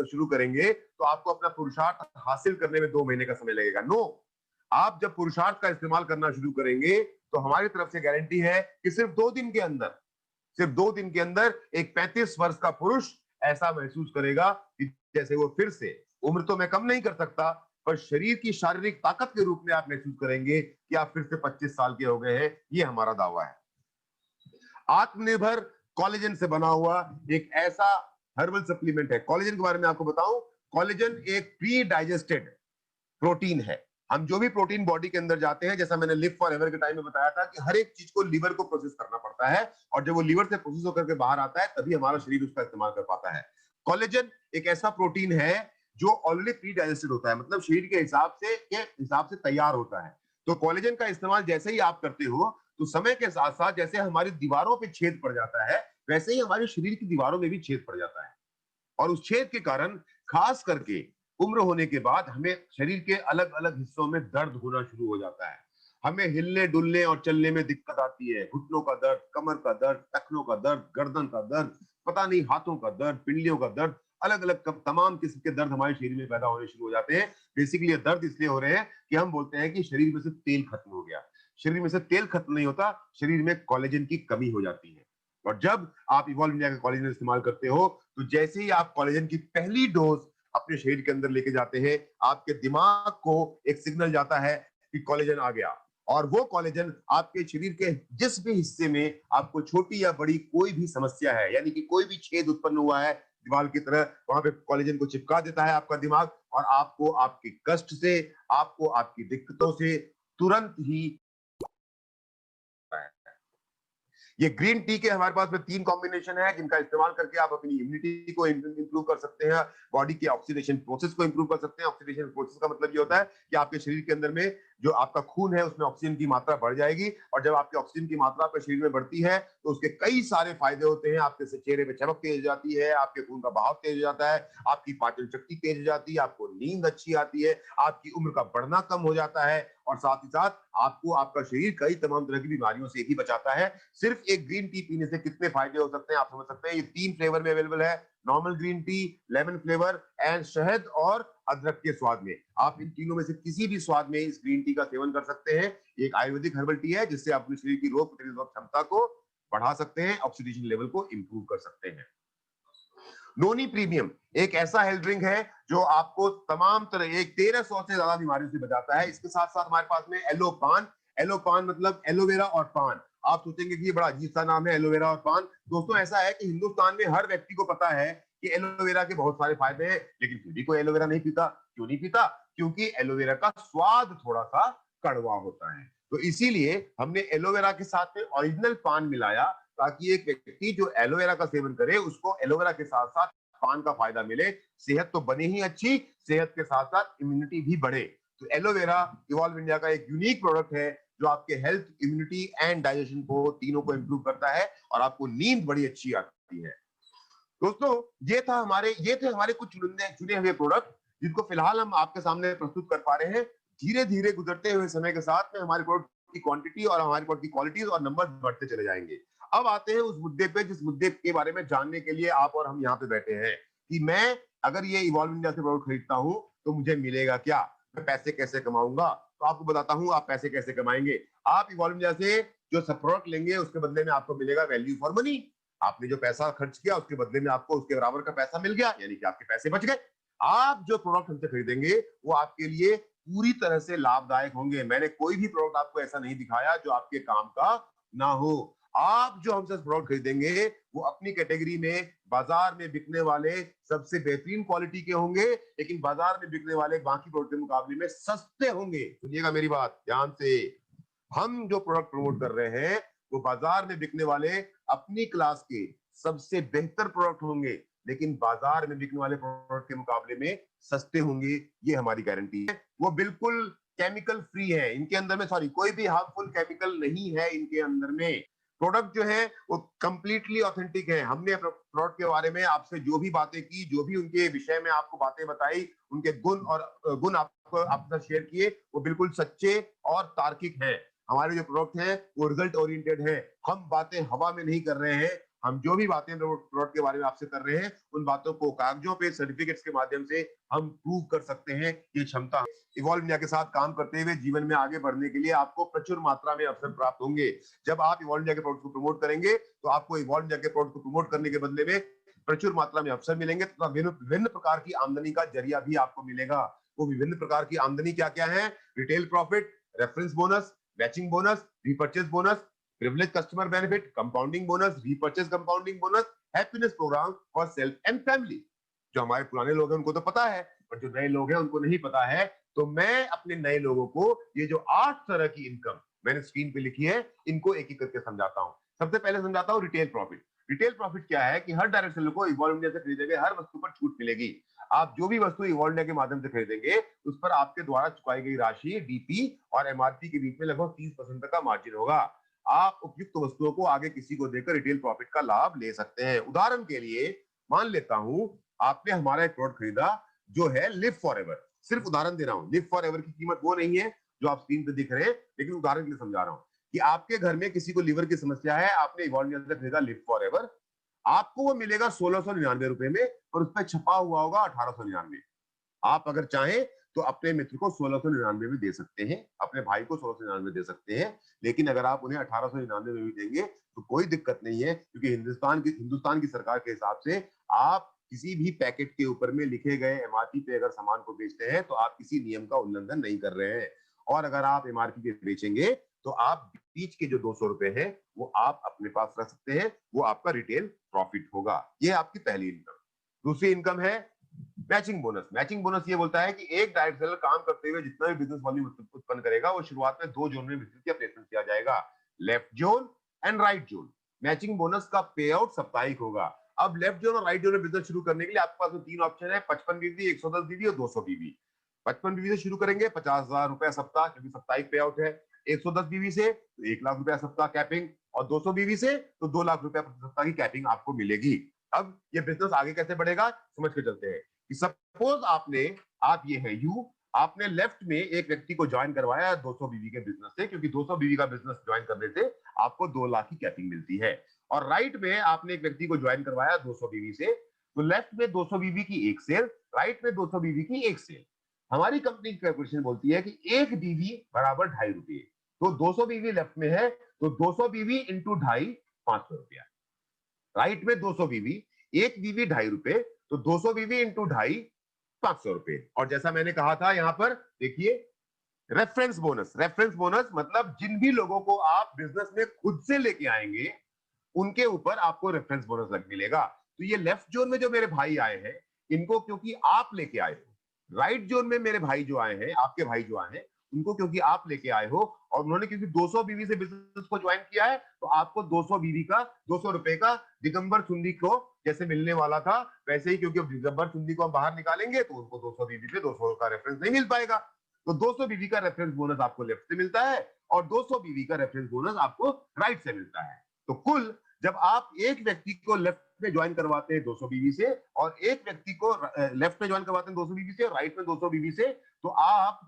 शुरू करेंगे तो आपको अपना पुरुषार्थ हासिल करने में 2 महीने का समय लगेगा। नो, आप जब पुरुषार्थ का इस्तेमाल करना शुरू करेंगे तो हमारी तरफ से गारंटी है कि सिर्फ 2 दिन के अंदर, सिर्फ 2 दिन के अंदर एक 35 वर्ष का पुरुष ऐसा महसूस करेगा कि जैसे वो फिर से, उम्र तो मैं कम नहीं कर सकता, पर शरीर की शारीरिक ताकत के रूप में आप महसूस करेंगे कि आप फिर से 25 साल के हो गए हैं। ये हमारा दावा है। आत्मनिर्भर कोलेजन से बना हुआ एक ऐसा हर्बल सप्लीमेंट है। कोलेजन के बारे में आपको बताऊं, कोलेजन एक प्री डाइजेस्टेड प्रोटीन है। हम जो भी प्रोटीन बॉडी के अंदर जाते हैं, जैसा मैंने लिव फॉर एवर के टाइम में बताया था कि हर एक चीज को लीवर को प्रोसेस करना पड़ता है, और जब वो लीवर से प्रोसेस होकर के बाहर आता है तभी हमारा शरीर उसका इस्तेमाल कर पाता है। कोलेजन एक ऐसा प्रोटीन है जो ऑलरेडी प्री डाइजेस्टेड होता है, मतलब शरीर के हिसाब से तैयार होता है। तो कोलेजन का इस्तेमाल जैसे ही आप करते हो तो समय के साथ साथ जैसे हमारी दीवारों पे छेद पड़ जाता है, वैसे ही हमारे शरीर की दीवारों में भी छेद पड़ जाता है, और उस छेद के कारण खास करके उम्र होने के बाद हमें शरीर के अलग अलग हिस्सों में दर्द होना शुरू हो जाता है। हमें हिलने डुलने और चलने में दिक्कत आती है, घुटनों का दर्द, कमर का दर्द, टखनों का दर्द, गर्दन का दर्द, पता नहीं हाथों का दर्द, पिंडलियों का दर्द, अलग अलग तमाम किस्म के दर्द हमारे शरीर में पैदा होने शुरू हो जाते हैं। बेसिकली ये दर्द इसलिए हो रहे हैं कि हम बोलते हैं कि शरीर में से तेल खत्म हो गया। शरीर में से तेल खत्म नहीं होता, शरीर में कोलेजन की कमी हो जाती है। और जब आप इवॉल्व इंडिया का कोलेजन इस्तेमाल करते हो, तो जैसे ही आप कोलेजन की पहली डोज अपने शरीर के अंदर लेके जाते हैं, आपके दिमाग को एक सिग्नल जाता है कि कोलेजन आ गया। और वो कोलेजन आपके शरीर के जिस भी हिस्से में आपको छोटी या बड़ी कोई भी समस्या है, यानी कि कोई भी छेद उत्पन्न हुआ है दीवार की तरह, वहां पे कोलेजन को चिपका देता है आपका दिमाग, और आपको आपके कष्ट से, आपको आपकी दिक्कतों से तुरंत ही। ये ग्रीन टी के हमारे पास में 3 कॉम्बिनेशन है जिनका इस्तेमाल करके आप अपनी इम्यूनिटी को इंप्रूव कर सकते हैं, बॉडी के ऑक्सीडेशन प्रोसेस को इंप्रूव कर सकते हैं। ऑक्सीडेशन प्रोसेस का मतलब ये होता है कि आपके शरीर के अंदर में जो आपका खून है उसमें ऑक्सीजन की मात्रा बढ़ जाएगी, और जब आपकी ऑक्सीजन की मात्रा आपके शरीर में बढ़ती है तो उसके कई सारे फायदे होते हैं। आपके चेहरे पे चमक तेज हो जाती है, आपके खून का बहाव तेज हो जाता है, आपकी पाचन शक्ति तेज हो जाती है, आपको नींद अच्छी आती है, आपकी उम्र का बढ़ना कम हो जाता है, और साथ ही साथ आपको आपका शरीर कई तमाम तरह की बीमारियों से भी बचाता है। सिर्फ एक ग्रीन टी पीने से कितने फायदे हो सकते हैं आप समझ सकते हैं। ये 3 फ्लेवर में अवेलेबल है, normal green tea, lemon flavour and शहद और अदरक के स्वाद में। आप इन तीनों में से किसी भी स्वाद में इस ग्रीन टी का सेवन कर सकते हैं। एक आयुर्वेदिक हर्बल टी है जिससे आप अपने शरीर की रोग प्रतिरोधक क्षमता को बढ़ा सकते हैं, ऑक्सीडेशन लेवल को इंप्रूव कर सकते हैं। नोनी प्रीमियम एक ऐसा हेल्थ ड्रिंक है जो आपको तमाम तरह एक 1300 से ज्यादा बीमारियों से बचाता है। इसके साथ साथ हमारे पास में एलो पान, एलो पान मतलब एलोवेरा और पान। आप सोचेंगे कि ये बड़ा अजीब सा नाम है, एलोवेरा और पान। दोस्तों ऐसा है कि हिंदुस्तान में हर व्यक्ति को पता है कि एलोवेरा के बहुत सारे फायदे हैं, लेकिन फिर भी कोई एलोवेरा नहीं पीता। क्यों नहीं पीता? क्योंकि एलोवेरा का स्वाद थोड़ा सा कड़वा होता है। तो इसीलिए हमने एलोवेरा के साथ में ओरिजिनल पान मिलाया, ताकि एक व्यक्ति जो एलोवेरा का सेवन करे उसको एलोवेरा के साथ साथ पान का फायदा मिले। सेहत तो बने ही अच्छी, सेहत के साथ साथ इम्यूनिटी भी बढ़े। तो एलोवेरा इवॉल्व इंडिया का एक यूनिक प्रोडक्ट है जो आपके हेल्थ, इम्यूनिटी एंड डाइजेशन को तीनों को इंप्रूव करता है, और आपको नींद बड़ी अच्छी आती है। दोस्तों ये थे हमारे कुछ चुने हुए प्रोडक्ट जिनको फिलहाल हम आपके सामने प्रस्तुत कर पा रहे हैं। धीरे धीरे गुजरते हुए समय के साथ में हमारे प्रोडक्ट की क्वांटिटी और हमारे प्रोडक्ट की क्वालिटीज और नंबर बढ़ते चले जाएंगे। अब आते हैं उस मुद्दे पे जिस मुद्दे के बारे में जानने के लिए आप और हम यहाँ पे बैठे हैं, कि मैं अगर ये इवॉल्व इंडिया से प्रोडक्ट खरीदता हूँ तो मुझे मिलेगा क्या, मैं पैसे कैसे कमाऊंगा। तो आपको बताता हूँ आप पैसे कैसे कमाएंगे। आप इवॉल्व इंडिया से जो सब प्रोडक्ट लेंगे उसके बदले में आपको मिलेगा वैल्यू फॉर मनी। आपने जो पैसा खर्च किया उसके बदले में आपको उसके बराबर का पैसा मिल गया, यानी कि आपके पैसे बच गए। आप जो प्रोडक्ट हमसे खरीदेंगे वो आपके लिए पूरी तरह से लाभदायक होंगे। मैंने कोई भी प्रोडक्ट आपको ऐसा नहीं दिखाया जो आपके काम का ना हो। आप जो हमसे प्रोडक्ट खरीदेंगे वो अपनी कैटेगरी में बाजार में बिकने वाले सबसे बेहतरीन क्वालिटी के होंगे, लेकिन बाजार में बिकने वाले बाकी प्रोडक्ट के मुकाबले में सस्ते होंगे। सुनिएगा मेरी बात ध्यान से, हम जो प्रोडक्ट प्रमोट कर रहे हैं वो बाजार में बिकने वाले अपनी क्लास के सबसे बेहतर प्रोडक्ट होंगे, लेकिन बाजार में बिकने वाले प्रोडक्ट के मुकाबले में सस्ते होंगे, ये हमारी गारंटी है। वो बिल्कुल केमिकल फ्री है, इनके अंदर में कोई भी हार्मफुल केमिकल नहीं है इनके अंदर में। प्रोडक्ट जो है वो कंप्लीटली ऑथेंटिक है। हमने प्रोडक्ट के बारे में आपसे जो भी बातें की, जो भी उनके विषय में आपको बातें बताई, उनके गुण आपको आपके साथ शेयर किए, वो बिल्कुल सच्चे और तार्किक हैं। हमारे जो प्रोडक्ट हैं वो रिजल्ट ओरिएंटेड है। हम बातें हवा में नहीं कर रहे हैं। हम जो भी बातें प्रोडक्ट के बारे में आपसे कर रहे हैं उन बातों को कागजों पे सर्टिफिकेट्स के माध्यम से हम प्रूव कर सकते हैं। ये क्षमता इवॉल्व इंडिया के साथ काम करते हुए जीवन में आगे बढ़ने के लिए आपको प्रचुर मात्रा में अवसर प्राप्त होंगे। जब आप इवॉल्व इंडिया के प्रोडक्ट को प्रमोट करेंगे तो आपको इवॉल्व इंडिया के प्रोडक्ट को प्रमोट करने के बदले में प्रचुर मात्रा में अवसर मिलेंगे, तथा विभिन्न प्रकार की आमदनी का जरिया भी आपको मिलेगा। वो विभिन्न प्रकार की आमदनी क्या क्या है? Retail profit, reference bonus, matching bonus, repurchase bonus, privilege customer benefit, compounding bonus, repurchase compounding bonus, happiness program for self and family. जो हमारे पुराने लोग हैं उनको तो पता है, पर जो नए लोग हैं उनको नहीं पता है। तो मैं अपने नए लोगों को ये जो 8 तरह की इनकम मैंने स्क्रीन पे लिखी है, इनको एक एक करके समझाता हूं। सबसे पहले समझाता हूं रिटेल प्रॉफिट। रिटेल प्रॉफिट क्या है कि हर डायरेक्ट सेलर को इवॉल्व इंडिया से खरीदे गए हर वस्तु पर छूट मिलेगी। आप जो भी वस्तु इवॉल्व इंडिया के माध्यम से खरीदेंगे उस पर आपके द्वारा चुकाई गई राशि डीपी और एमआरपी के बीच में लगभग 30% तक का मार्जिन होगा। आप उपयुक्त वस्तुओं को आगे किसी को देकर रिटेल प्रॉफिट का लाभ ले सकते हैं। उदाहरण के लिए मान लेता हूं आपने हमारा एक प्रोडक्ट खरीदा जो है लिव फॉर एवर। सिर्फ उदाहरण दे रहा हूं, लिव फॉर एवर की कीमत वो नहीं है जो आप स्क्रीन पे दिख रहे हैं, लेकिन उदाहरण के लिए समझा रहा हूं कि आपके घर में किसी को लीवर की समस्या है, आपने इवॉल्व से खरीदा लिव फॉर एवर, आपको वो मिलेगा 1699 रुपए में, और उस पर छपा हुआ होगा 1899। आप अगर चाहें तो अपने मित्र को 1699 में दे सकते हैं, अपने भाई को 1699 दे सकते हैं, लेकिन अगर आप उन्हें 1899 में भी देंगे तो कोई दिक्कत नहीं है, क्योंकि हिंदुस्तान की सरकार के हिसाब से आप किसी भी पैकेट के ऊपर में लिखे गए एमआरपी पे अगर सामान को बेचते हैं तो आप किसी नियम का उल्लंघन नहीं कर रहे हैं। और अगर आप एमआरपी पे बेचेंगे तो आप बीच के जो 200 रुपए हैं वो आप अपने पास रख सकते हैं, वो आपका रिटेल प्रॉफिट होगा। ये आपकी पहली इनकम। दूसरी इनकम है मैचिंग बोनस। मैचिंग बोनस ये बोलता है कि एक डायरेक्ट सेलर काम करते हुए जितना भी बिजनेस वॉल्यूम उत्पन्न करेगा वो शुरुआत में 2 जोन में वितरित या प्लेसमेंट किया जाएगा, left zone and right zone. Matching bonus का पे आउट साप्ताहिक होगा। अब लेफ्ट जोन और राइट जोन में बिजनेस शुरू करने के लिए आपके पास 3 ऑप्शन है, 55 बीवी, 110 बीवी और 200 बीवी। 55 बीवी से शुरू करेंगे, 50,000 रुपए सप्ताह, क्योंकि साप्ताहिक पे आउट है। 110 बीवी से तो 1 लाख रुपया सप्ताह कैपिंग, और 200 बीवी से तो 2 लाख रुपया प्रति सप्ताह की कैपिंग आपको मिलेगी। अब ये बिजनेस आगे कैसे बढ़ेगा समझ के चलते हैं। सपोज आप ये है यू, आपने लेफ्ट में एक व्यक्ति को ज्वाइन करवाया 200 बीवी के बिजनेस से, क्योंकि 200 बीवी का बिजनेस ज्वाइन करने से आपको 2 लाख की कैपिंग मिलती है। और राइट में आपने एक व्यक्ति को ज्वाइन करवाया 200 बीवी से, तो लेफ्ट में 200 बीवी की एक सेल, राइट में 200 बीवी की एक सेल। हमारी कंपनी की कैलकुलेशन बोलती है कि एक बीवी बराबर 2.5 रुपए, तो 200 बीवी लेफ्ट में है तो 200 बीवी इंटू 2.5, 500 रुपया। राइट में 200 बीवी, एक बीवी 2.5 रुपए, तो 200 बीवी इंटू 2.5, 500 रुपए। और जैसा मैंने कहा था यहां पर देखिए, रेफरेंस बोनस। रेफरेंस बोनस मतलब जिन भी लोगों को आप बिजनेस में खुद से लेके आएंगे उनके ऊपर आपको रेफरेंस बोनस लग मिलेगा। तो ये लेफ्ट जोन में जो मेरे भाई आए हैं, इनको क्योंकि आप लेके आए हो, राइट जोन में मेरे भाई जो आए हैं, आपके भाई जो आए हैं, उनको क्योंकि आप लेके आए हो और उन्होंने क्योंकि 200 बीवी से बिजनेस को ज्वाइन किया है, तो आपको 200 बीवी का 200 रुपए का दिगंबर सुंदी को जैसे मिलने वाला था, वैसे ही क्योंकि दिगंबर सुंदी को हम बाहर निकालेंगे तो उनको 200 बीवी पे 200 का रेफरेंस नहीं मिल पाएगा। तो 200 बीवी का रेफरेंस बोनस आपको लेफ्ट से मिलता है और 200 बीवी का रेफरेंस बोनस आपको राइट से मिलता है। तो कुल जब आप एक व्यक्ति को लेफ्ट में ज्वाइन करवाते हैं 200 बीवी से और एक व्यक्ति को लेफ्ट में ज्वाइन करवाते हैं 200 बीवी से, राइट में 200 बीवी से, तो आप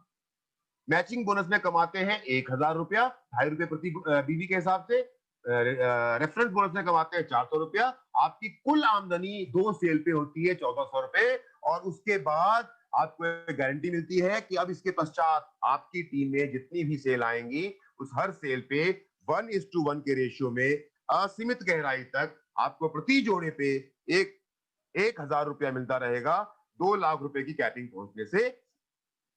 मैचिंग बोनस में कमाते हैं 1,000 रुपया, 2.5 रुपए प्रति बीवी के हिसाब से। रेफरेंस बोनस में कमाते हैं 400 रुपया। आपकी कुल आमदनी 2 सेल पे होती है 1,400 रुपए, और उसके बाद आपको गारंटी मिलती है कि अब इसके पश्चात आपकी टीम में जितनी भी सेल आएंगी उस हर सेल पे 1:1 के रेशियो में असीमित गहराई तक आपको प्रति जोड़े पे 1,000 रुपया मिलता रहेगा। 2 लाख रुपए की कैपिंग पहुंचने से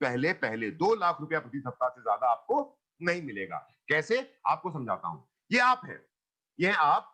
पहले पहले 2 लाख रुपया प्रति सप्ताह से ज्यादा आपको नहीं मिलेगा। कैसे, आपको समझाता हूं। ये आप है, ये आप,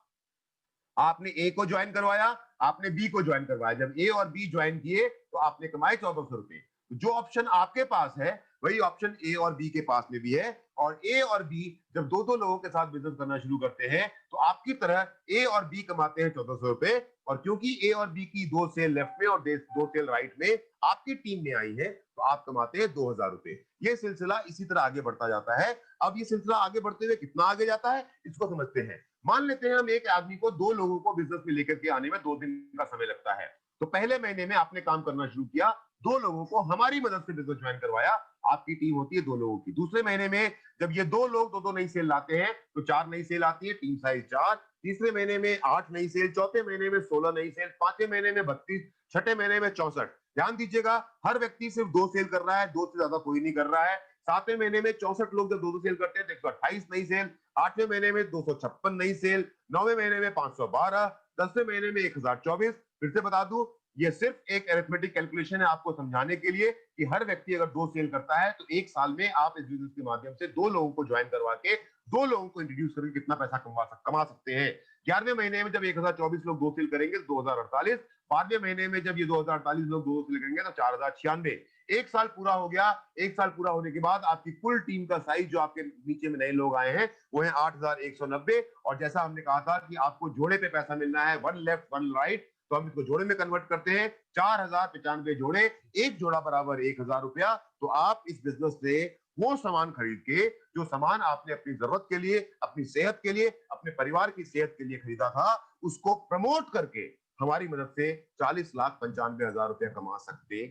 आपने ए को ज्वाइन करवाया, आपने बी को ज्वाइन करवाया। जब ए और बी ज्वाइन किए तो आपने कमाए 1,400 रुपए। जो ऑप्शन आपके पास है वही ऑप्शन ए और बी के पास में भी है, और ए और बी जब दो दो लोगों के साथ बिजनेस करना शुरू करते हैं तो आपकी तरह ए और बी कमाते हैं 1,400 रुपए। और क्योंकि ए और बी की 2 सेल लेफ्ट में और 2 सेल राइट में आपकी टीम में आई है, तो आप कमाते हैं 2,000 रुपए। ये सिलसिला इसी तरह आगे बढ़ता जाता है। अब ये सिलसिला आगे बढ़ते हुए कितना आगे जाता है इसको समझते हैं। मान लेते हैं हम एक आदमी को 2 लोगों को बिजनेस में लेकर के आने में 2 दिन का समय लगता है। तो पहले महीने में आपने काम करना शुरू किया, 2 लोगों को हमारी मदद से बिजनेस ज्वाइन करवाया, आपकी टीम होती है 2 लोगों की। दूसरे महीने में जब ये 2 लोग 2-2 नई सेल लाते हैं तो 4 नई सेल आती है, टीम साइज 4। तीसरे महीने में 8 नई सेल, चौथे महीने में 16 नई सेल, पांचवें महीने में 32, छठे महीने में 64। ध्यान दीजिएगा, हर व्यक्ति सिर्फ 2 सेल कर रहा है, 2 से ज्यादा कोई नहीं कर रहा है। 7वें महीने में 64 लोग जब 2-2 सेल करते हैं तो 128 नई सेल, 8वें महीने में 256 नई सेल, 9वें महीने में 512, 10वें महीने में 1024। फिर से बता दूं, ये सिर्फ एक अरिथमेटिक कैलकुलेशन है आपको समझाने के लिए कि हर व्यक्ति अगर 2 सेल करता है तो एक साल में आप इस बिजनेस के माध्यम से 2 लोगों को ज्वाइन करवा के 2 लोगों को इंट्रोड्यूस करके कितना पैसा कमा सकते हैं। 11वें महीने में जब 1024 लोग 2 सेल करेंगे तो 2048। 12वें महीने में जब ये 2048 लोग 2 सेल करेंगे तो 4096। एक साल पूरा हो गया। एक साल पूरा होने के बाद आपकी कुल टीम का साइज जो आपके नीचे में नए लोग आए हैं वो है 8,190। और जैसा हमने कहा था कि आपको जोड़े पे पैसा मिलना है, 1 लेफ्ट 1 राइट, तो हम इसको जोड़े में कन्वर्ट करते हैं। 4,095 जोड़े, एक जोड़ा बराबर 1,000 रुपया। तो आप इस बिजनेस से वो सामान खरीद के, जो सामान आपने अपनी जरूरत के लिए, अपनी सेहत के लिए, अपने परिवार की सेहत के लिए खरीदा था, उसको प्रमोट करके हमारी मदद से 40,95,000 रुपया कमा सकते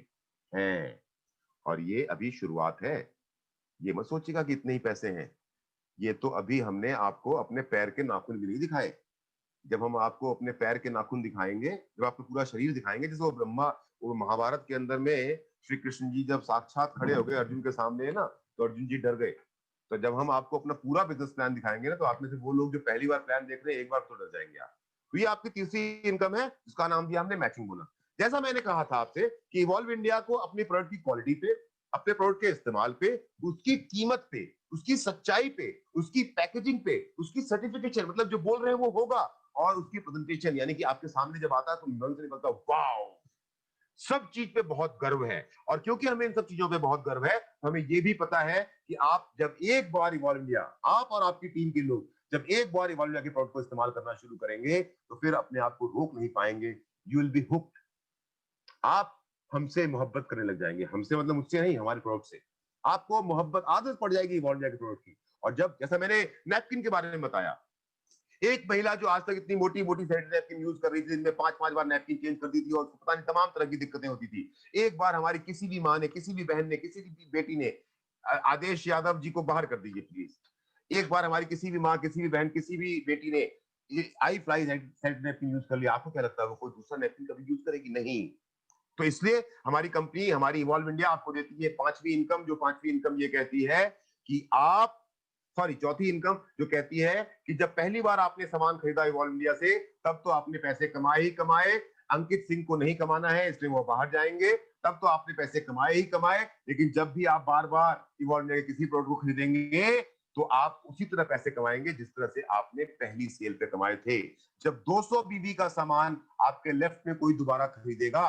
हैं। और ये अभी शुरुआत है। ये मत सोचिएगा कि इतने ही पैसे हैं। ये तो अभी हमने आपको अपने पैर के नाखून भी नहीं दिखाए। जब हम आपको अपने पैर के नाखून दिखाएंगे, जब आपको पूरा शरीर दिखाएंगे, जैसे वो महाभारत के अंदर में श्री कृष्ण जी जब साक्षात खड़े हो गए अर्जुन के सामने है ना, तो अर्जुन जी डर गए। तो जब हम आपको अपना पूरा बिजनेस प्लान दिखाएंगे ना, तो आप में से वो लोग जो पहली बार प्लान देख रहे हैं, एक बार तो डर जाएंगे आप। तो ये आपकी तीसरी इनकम है, जिसका नाम दिया हमने मैचिंग बोनस। जैसा मैंने कहा था आपसे कि इवॉल्व इंडिया को अपने प्रोडक्ट की क्वालिटी पे, अपने प्रोडक्ट के इस्तेमाल पे, उसकी कीमत पे, उसकी सच्चाई पे, उसकी पैकेजिंग पे, उसकी सर्टिफिकेशन, मतलब जो बोल रहे हैं वो होगा, और उसकी प्रेजेंटेशन, यानी कि आपके सामने जब आता है तो मन से निकलता वाओ, सब चीज पे बहुत गर्व है। और क्योंकि हमें इन सब चीजों पे बहुत गर्व है, तो हमें ये भी पता है कि आप जब एक बार इवॉल्व इंडिया, आप और आपकी टीम के लोग जब एक बार इवॉल्व इंडिया के प्रोडक्ट को इस्तेमाल करना शुरू करेंगे, तो फिर अपने आप को रोक नहीं पाएंगे। You will be hooked. आप हमसे मोहब्बत करने लग जाएंगे। हमसे मतलब मुझसे नहीं, हमारे प्रोडक्ट से आपको मोहब्बत, आदत पड़ जाएगी इवॉल्व इंडिया के प्रोडक्ट की। और जब, जैसा मैंने नैपकिन के बारे में बताया, एक महिला जो आज तक इतनी मोटी मोटी सैनिटरी नैपकिन यूज कर रही थी, जिनमें 5-5 बार नैपकिन चेंज कर दी थी और पता नहीं तमाम तरह की दिक्कतें होती थी, एक बार हमारी किसी भी माँ ने, किसी भी बहन ने, किसी भी बेटी ने, आदेश यादव जी को बाहर कर दीजिए प्लीज, एक बार हमारी किसी भी माँ, किसी भी बहन, किसी भी बेटी ने ये आई फ्लाई सैनिटरी नैपकिन यूज कर लिया, आपको क्या लगता है वो कोई दूसरा नैपकिन कभी यूज करेगी? नहीं। तो इसलिए हमारी कंपनी, हमारी इवॉल्व इंडिया आपको देती है पांचवी इनकम, जो पांचवी इनकम ये कहती है कि आप, सॉरी, चौथी इनकम जो कहती है कि जब पहली बार आपने सामान खरीदा इवॉल्व इंडिया से, तब तो आपने पैसे कमाए ही कमाए। अंकित सिंह को नहीं कमाना है, इसलिए वो बाहर जाएंगे। तब तो आपने पैसे कमाए ही कमाए। लेकिन जब भी आप बार बार इवॉल्व इंडिया के किसी प्रोडक्ट को खरीदेंगे, तो आप उसी तरह पैसे कमाएंगे जिस तरह से आपने पहली सेल पे कमाए थे। जब 200 बीबी का सामान आपके लेफ्ट में कोई दोबारा खरीदेगा,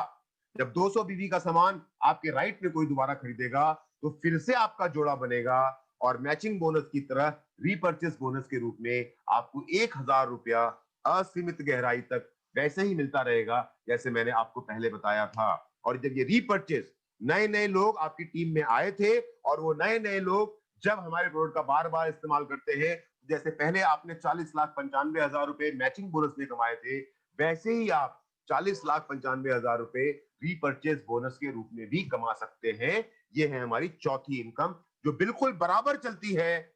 जब 200 बीबी का सामान आपके राइट में कोई दोबारा खरीदेगा, तो फिर से आपका जोड़ा बनेगा। और मैचिंग बोनस की तरह रीपर्चेस बोनस के रूप में आपको 1,000 रुपया असीमित गहराई तक वैसे ही मिलता रहेगा जैसे मैंने आपको पहले बताया था। और जब ये रीपर्चेस, नए नए लोग आपकी टीम में आए थे, और वो नए नए लोग जब हमारे प्रोडक्ट का बार बार इस्तेमाल करते हैं, जैसे पहले आपने 40,95,000 रुपए मैचिंग बोनस में कमाए थे, वैसे ही आप 40,95,000 रुपए रीपर्चेस बोनस के रूप में भी कमा सकते हैं। ये है हमारी चौथी इनकम, जो बिल्कुल बराबर चलती है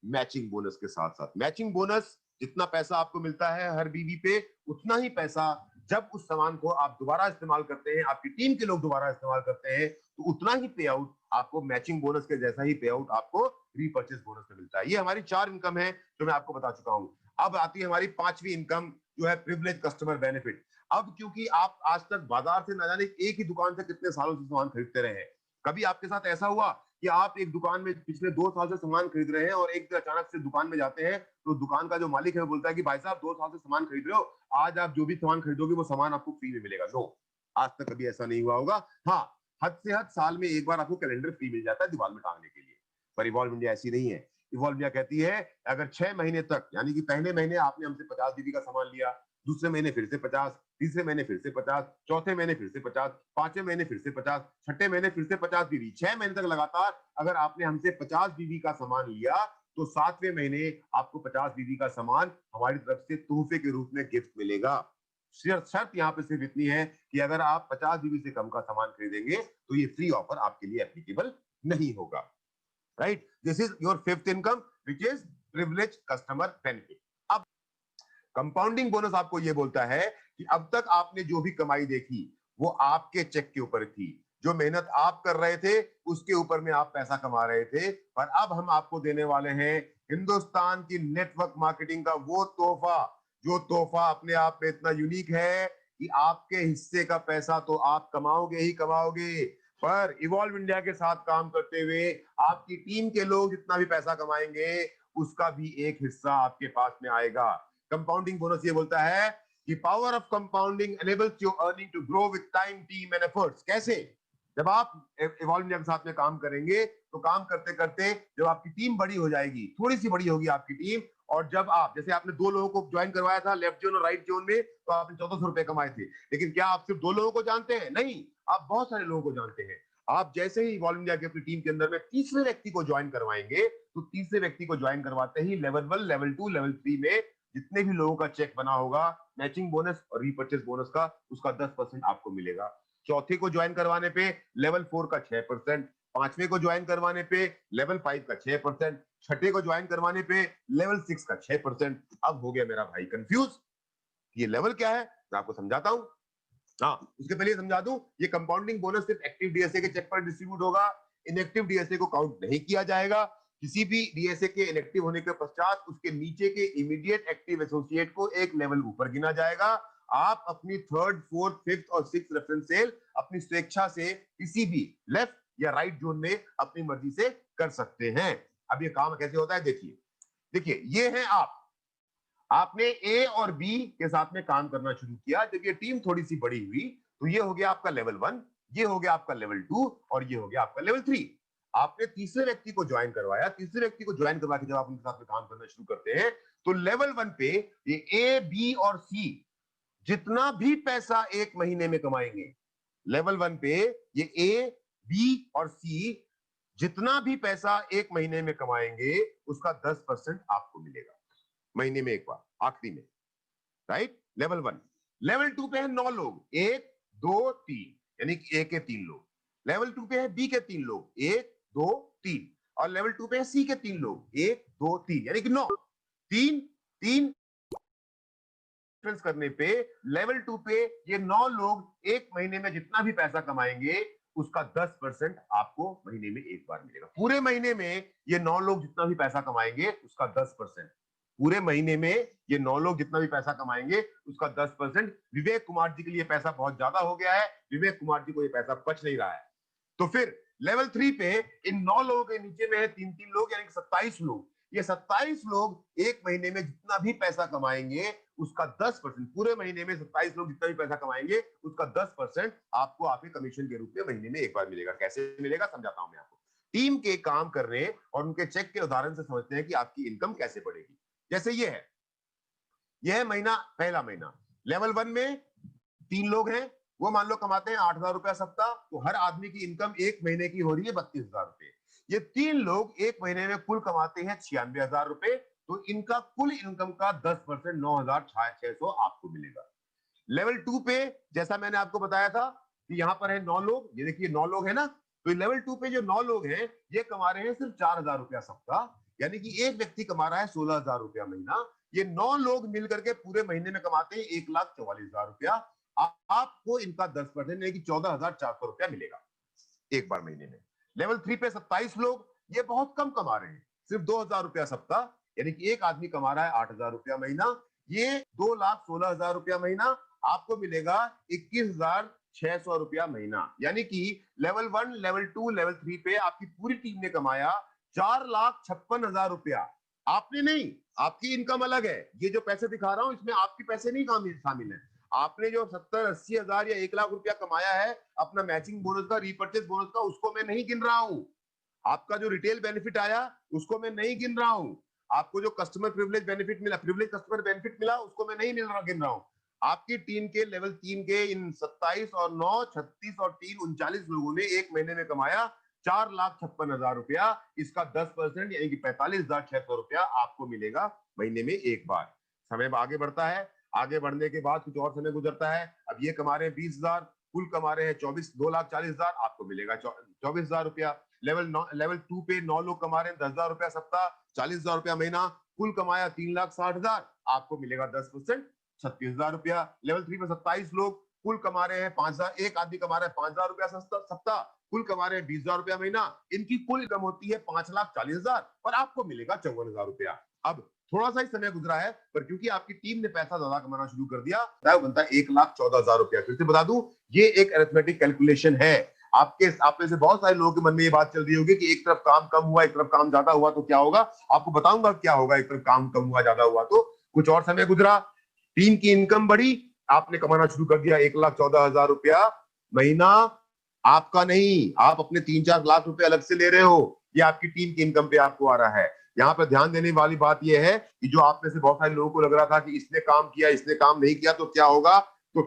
मैचिंग बोनस के साथ साथ। मैचिंग बोनस, जितना पैसा आपको मिलता है हर बीवी पे, उतना ही पैसा जब उस सामान को आप दोबारा इस्तेमाल करते हैं, आपकी टीम के लोग दोबारा इस्तेमाल करते हैं, तो उतना ही पे आउट आपको मैचिंग बोनस के जैसा ही पे आउट आपको रीपर्चेस बोनस में मिलता है। ये हमारी 4 इनकम है जो मैं आपको बता चुका हूं। अब आती है हमारी पांचवी इनकम, जो है प्रिविलेज कस्टमर बेनिफिट। अब क्योंकि आप आज तक बाजार से न जाने एक ही दुकान से कितने सालों से सामान खरीदते रहे हैं, कभी आपके साथ ऐसा हुआ कि आप एक दुकान में पिछले 2 साल से सामान खरीद रहे हैं और एक दिन अचानक से दुकान में जाते हैं, तो दुकान का जो मालिक है वो बोलता है कि भाई साहब 2 साल से सामान खरीद रहे हो, आज आप जो भी सामान खरीदोगे वो सामान आपको फ्री में मिलेगा? नो, आज तक कभी ऐसा नहीं हुआ होगा। हाँ, हद से हद साल में एक बार आपको कैलेंडर फ्री मिल जाता है दीवार में टांगने के लिए। पर इवॉल्व इंडिया ऐसी नहीं है। इवॉल्व इंडिया कहती है अगर 6 महीने तक, यानी कि पहले महीने आपने हमसे 50 दीदी का सामान लिया, दूसरे महीने फिर से 50, तीसरे महीने फिर से 50, चौथे महीने फिर से 50, पांचवें महीने फिर से 50, छठे महीने फिर से 50 बीवी, 6 महीने तक लगातार अगर आपने हमसे 50 बीवी का सामान लिया, तो 7वें महीने आपको 50 बीवी का सामान हमारी तरफ से तोहफे के रूप में गिफ्ट मिलेगा। शर्त यहाँ पे सिर्फ इतनी है कि अगर आप 50 बीवी से कम का सामान खरीदेंगे, तो ये फ्री ऑफर आपके लिए एप्लीकेबल नहीं होगा। Right, this is your fifth income, which is privilege customer benefit. अब कंपाउंडिंग बोनस आपको ये बोलता है कि अब तक आपने जो भी कमाई देखी वो आपके चेक के ऊपर थी, जो मेहनत आप कर रहे थे उसके ऊपर में आप पैसा कमा रहे थे। पर अब हम आपको देने वाले हैं हिंदुस्तान की नेटवर्क मार्केटिंग का वो तोहफा, जो तोहफा अपने आप में इतना यूनिक है कि आपके हिस्से का पैसा तो आप कमाओगे ही कमाओगे, पर इवॉल्व इंडिया के साथ काम करते हुए आपकी टीम के लोग जितना भी पैसा कमाएंगे, उसका भी एक हिस्सा आपके पास में आएगा। कंपाउंडिंग बोनस ये बोलता है कि power of compounding enables your earning to grow with time, team and efforts. कैसे? जब आप इवॉल्व इंडिया के साथ में काम करेंगे, तो काम करते करते जब आपकी टीम बड़ी हो जाएगी, थोड़ी सी बड़ी होगी आपकी टीम, और जब आप, जैसे आपने 2 लोगों को ज्वाइन करवाया था लेफ्ट जोन और राइट जोन में, तो आपने 1400 रुपए कमाए थे। लेकिन क्या आप सिर्फ 2 लोगों को जानते हैं? नहीं, आप बहुत सारे लोगों को जानते हैं। आप जैसे ही इवॉल्व इंडिया की अपनी टीम के अंदर में तीसरे व्यक्ति को ज्वाइन करवाएंगे, तो तीसरे व्यक्ति को ज्वाइन करवाते ही लेवल 1, लेवल 2, लेवल 3 में जितने भी लोगों का चेक बना होगा मैचिंग बोनस और रीपर्चेस बोनस का, उसका 10% आपको मिलेगा। चौथे को ज्वाइन करवाने पे लेवल 4 का 6%, पांचवें को ज्वाइन करवाने पे लेवल 5 का 6%, छठे को ज्वाइन करवाने पे लेवल 6 का 6%। अब हो गया मेरा भाई कंफ्यूज, ये लेवल क्या है मैं आपको समझाता हूं। हाँ, उसके पहले समझा दूं, ये कंपाउंडिंग बोनस सिर्फ एक्टिव डीएसए के चेक पर डिस्ट्रीब्यूट होगा, इनएक्टिव डीएसए को काउंट नहीं किया जाएगा। किसी भी डीएसए के इनएक्टिव होने के पश्चात उसके नीचे के इमीडिएट एक्टिव एसोसिएट को एक लेवल ऊपर गिना जाएगा। आप अपनी थर्ड, फोर्थ, फिफ्थ और सिक्स रेफरेंस सेल अपनी स्वेच्छा से किसी भी लेफ्ट या राइट जोन में अपनी मर्जी से कर सकते हैं। अब ये काम कैसे होता है देखिए, देखिए ये है आपने ए और बी के साथ में काम करना शुरू किया, जब ये टीम थोड़ी सी बड़ी हुई तो ये हो गया आपका लेवल 1, ये हो गया आपका लेवल 2 और ये हो गया आपका लेवल 3। आपने तीसरे व्यक्ति को ज्वाइन करवाया, तीसरे व्यक्ति को ज्वाइन करवा के जब आप उनके साथ में काम करना शुरू करते हैं तो लेवल 1 पे ये ए, बी और सी जितना भी पैसा एक महीने में कमाएंगे, लेवल 1 पे ये ए, बी और सी जितना भी पैसा एक महीने में कमाएंगे उसका 10% आपको मिलेगा महीने में एक बार आखिरी में, राइट। लेवल 1। लेवल 2 पे है 9 लोग, 1 2 3, यानी कि ए के 3 लोग। लेवल 2 पे है बी के 3 लोग, 1 2 3, और लेवल 2 पे है सी के 3 लोग, 1 2 3, यानी कि 9 3 3 करने पे लेवल 2 पे ये 9 लोग एक महीने में जितना भी पैसा कमाएंगे उसका 10% आपको महीने में एक बार मिलेगा। पूरे महीने में ये 9 लोग जितना भी पैसा कमाएंगे उसका 10%, पूरे महीने में ये 9 लोग जितना भी पैसा कमाएंगे उसका 10%। विवेक कुमार जी के लिए पैसा बहुत ज्यादा हो गया है, विवेक कुमार जी को ये पैसा बच नहीं रहा है। तो फिर लेवल 3 पे इन 9 लोगों के नीचे में है 3-3 लोग, यानी कि 27 लोग। ये 27 लोग एक महीने में जितना भी पैसा कमाएंगे उसका 10%, पूरे महीने में 27 लोग जितना भी पैसा कमाएंगे उसका 10% आपको आपके कमीशन के रूप में महीने में एक बार मिलेगा। कैसे मिलेगा समझाता हूं मैं आपको। टीम के काम करने और उनके चेक के उदाहरण से समझते हैं कि आपकी इनकम कैसे बढ़ेगी। जैसे ये है, यह है महीना, पहला महीना। लेवल 1 में 3 लोग हैं, वो मान लो कमाते हैं 8,000 रुपया सप्ताह, तो हर आदमी की इनकम एक महीने की हो रही है 32,000 रुपए। ये 3 लोग एक महीने में कुल कमाते हैं 96,000 रुपए, तो इनका कुल इनकम का 10% 9,600 आपको मिलेगा। लेवल 2 पे जैसा मैंने आपको बताया था कि यहां पर है 9 लोग, ये देखिए 9 लोग है ना, तो लेवल 2 पे जो 9 लोग हैं ये कमा रहे हैं सिर्फ 4,000 रुपया सप्ताह, यानी कि एक व्यक्ति कमा रहा है 16,000 रुपया महीना। ये 9 लोग मिलकर के पूरे महीने में कमाते हैं 1,44,000 रुपया। आपको इनका 10% यानी कि 14,400 रुपया मिलेगा एक बार महीने में। लेवल 3 पे 27 लोग, ये बहुत कम कमा रहे हैं, सिर्फ 2,000 रुपया सप्ताह, यानी कि एक आदमी कमा रहा है 8,000 रुपया महीना। ये 2,16,000 रुपया महीना आपको मिलेगा 21,600 रुपया महीना, यानी कि लेवल 1, लेवल 2, लेवल 3 पे आपकी पूरी टीम ने कमाया 4,56,000 रुपया। आपने नहीं, आपकी इनकम अलग है, ये जो पैसे दिखा रहा हूं इसमें आपके पैसे नहीं शामिल है। आपने जो 70-80 हजार या 1 लाख रुपया कमाया है अपना मैचिंग बोनस का, रीपर्चेज बोनस का, उसको मैं नहीं गिन रहा हूं। आपका जो रिटेल बेनिफिट आया उसको मैं नहीं गिन रहा हूं। आपको जो कस्टमर प्रिविलेज बेनिफिट मिला, प्रिविलेज कस्टमर बेनिफिट मिला, उसको मैं नहीं गिन रहा हूं। आपकी टीम के लेवल 3 के इन 27 और 9 36 और 3 39 लोगों ने एक महीने में कमाया 4,56,000 रुपया। इसका 10% यानी कि 45,600 रुपया आपको मिलेगा महीने में एक बार। समय आगे बढ़ता है, आगे बढ़ने के बाद कुछ और समय गुजरता है। अब ये कमा रहे हैं 20,000, कुल कमा रहे हैं 2,40,000, आपको मिलेगा 24,000 रुपया। लेवल 2 पे 9 लोग कमा रहे हैं 10,000 रुपया सप्ताह, 40,000 रुपया महीना, कुल कमाया 3,60,000, आपको मिलेगा 10% 36,000 रुपया। लेवल 3 पे 27 लोग, कुल कमा रहे हैं 5,000, एक आदमी कमा रहा है 5,000 रुपया सप्ताह, कुल कमा रहे हैं 20,000 रुपया महीना, इनकी कुल इनकम होती है 5,40,000 और आपको मिलेगा 54,000 रुपया। अब थोड़ा सा ही समय गुजरा है, पर क्योंकि आपकी टीम ने पैसा ज्यादा कमाना शुरू कर दिया, वो बनता है 1,14,000 रुपया। फिर से बता दूं, ये एक अरिथमेटिक कैलकुलेशन है। आप में से बहुत सारे लोगों के मन में ये बात चल रही होगी कि एक तरफ काम कम हुआ, एक तरफ काम ज्यादा हुआ तो क्या होगा। आपको बताऊंगा क्या होगा एक तरफ काम कम हुआ, ज्यादा हुआ तो। कुछ और समय गुजरा, टीम की इनकम बढ़ी, आपने कमाना शुरू कर दिया 1,14,000 रुपया महीना। आपका नहीं, आप अपने 3-4 लाख रुपए अलग से ले रहे हो, ये आपकी टीम की इनकम पे आपको आ रहा है। यहाँ पर ध्यान देने वाली बात यह है कि जो आप में से बहुत सारे लोगों को लग रहा था कि इसने काम किया, इसने काम नहीं किया तो क्या होगा, तो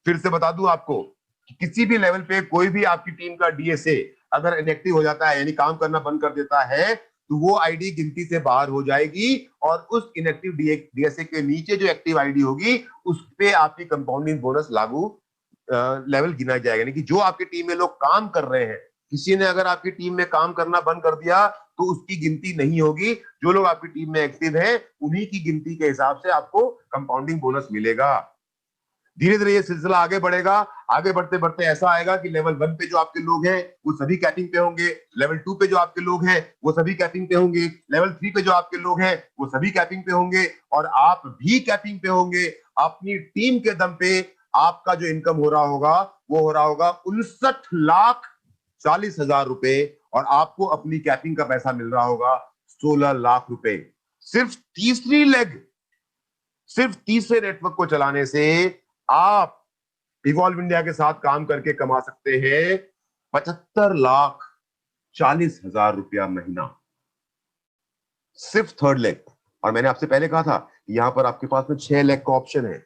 फिर से बता दूं आपको कि किसी भी लेवल पे कोई भी आपकी टीम का डीएसए अगर इनएक्टिव हो जाता है यानी काम करना बंद कर देता है तो वो आईडी गिनती से बाहर हो जाएगी और उस इनएक्टिव डीएसए के नीचे जो एक्टिव आईडी होगी उस पे आपकी कंपाउंडिंग बोनस लागू लेवल गिना जाएगा। यानी कि जो आपकी टीम में लोग काम कर रहे हैं किसी ने अगर आपकी टीम में काम करना बंद कर दिया तो उसकी गिनती नहीं होगी। जो लोग आपकी टीम में एक्टिव हैं उन्हीं की गिनती के हिसाब से आपको कंपाउंडिंग बोनस मिलेगा। धीरे धीरे ये सिलसिला आगे बढ़ेगा। आगे बढ़ते बढ़ते ऐसा आएगा कि लेवल 1 पे जो आपके लोग हैं वो सभी कैपिंग पे होंगे, लेवल 2 पे जो आपके लोग हैं वो सभी कैपिंग पे होंगे, लेवल 3 पे जो आपके लोग हैं वो सभी कैपिंग पे होंगे, और आप भी कैपिंग पे होंगे। अपनी टीम के दम पे आपका जो इनकम हो रहा होगा वो हो रहा होगा 59,40,000 रुपए, और आपको अपनी कैपिंग का पैसा मिल रहा होगा 16 लाख रुपए। सिर्फ तीसरे नेटवर्क को चलाने से आप इवॉल्व इंडिया के साथ काम करके कमा सकते हैं 75,40,000 रुपया महीना, सिर्फ थर्ड लेग। और मैंने आपसे पहले कहा था यहां पर आपके पास में 6 लेग का ऑप्शन है,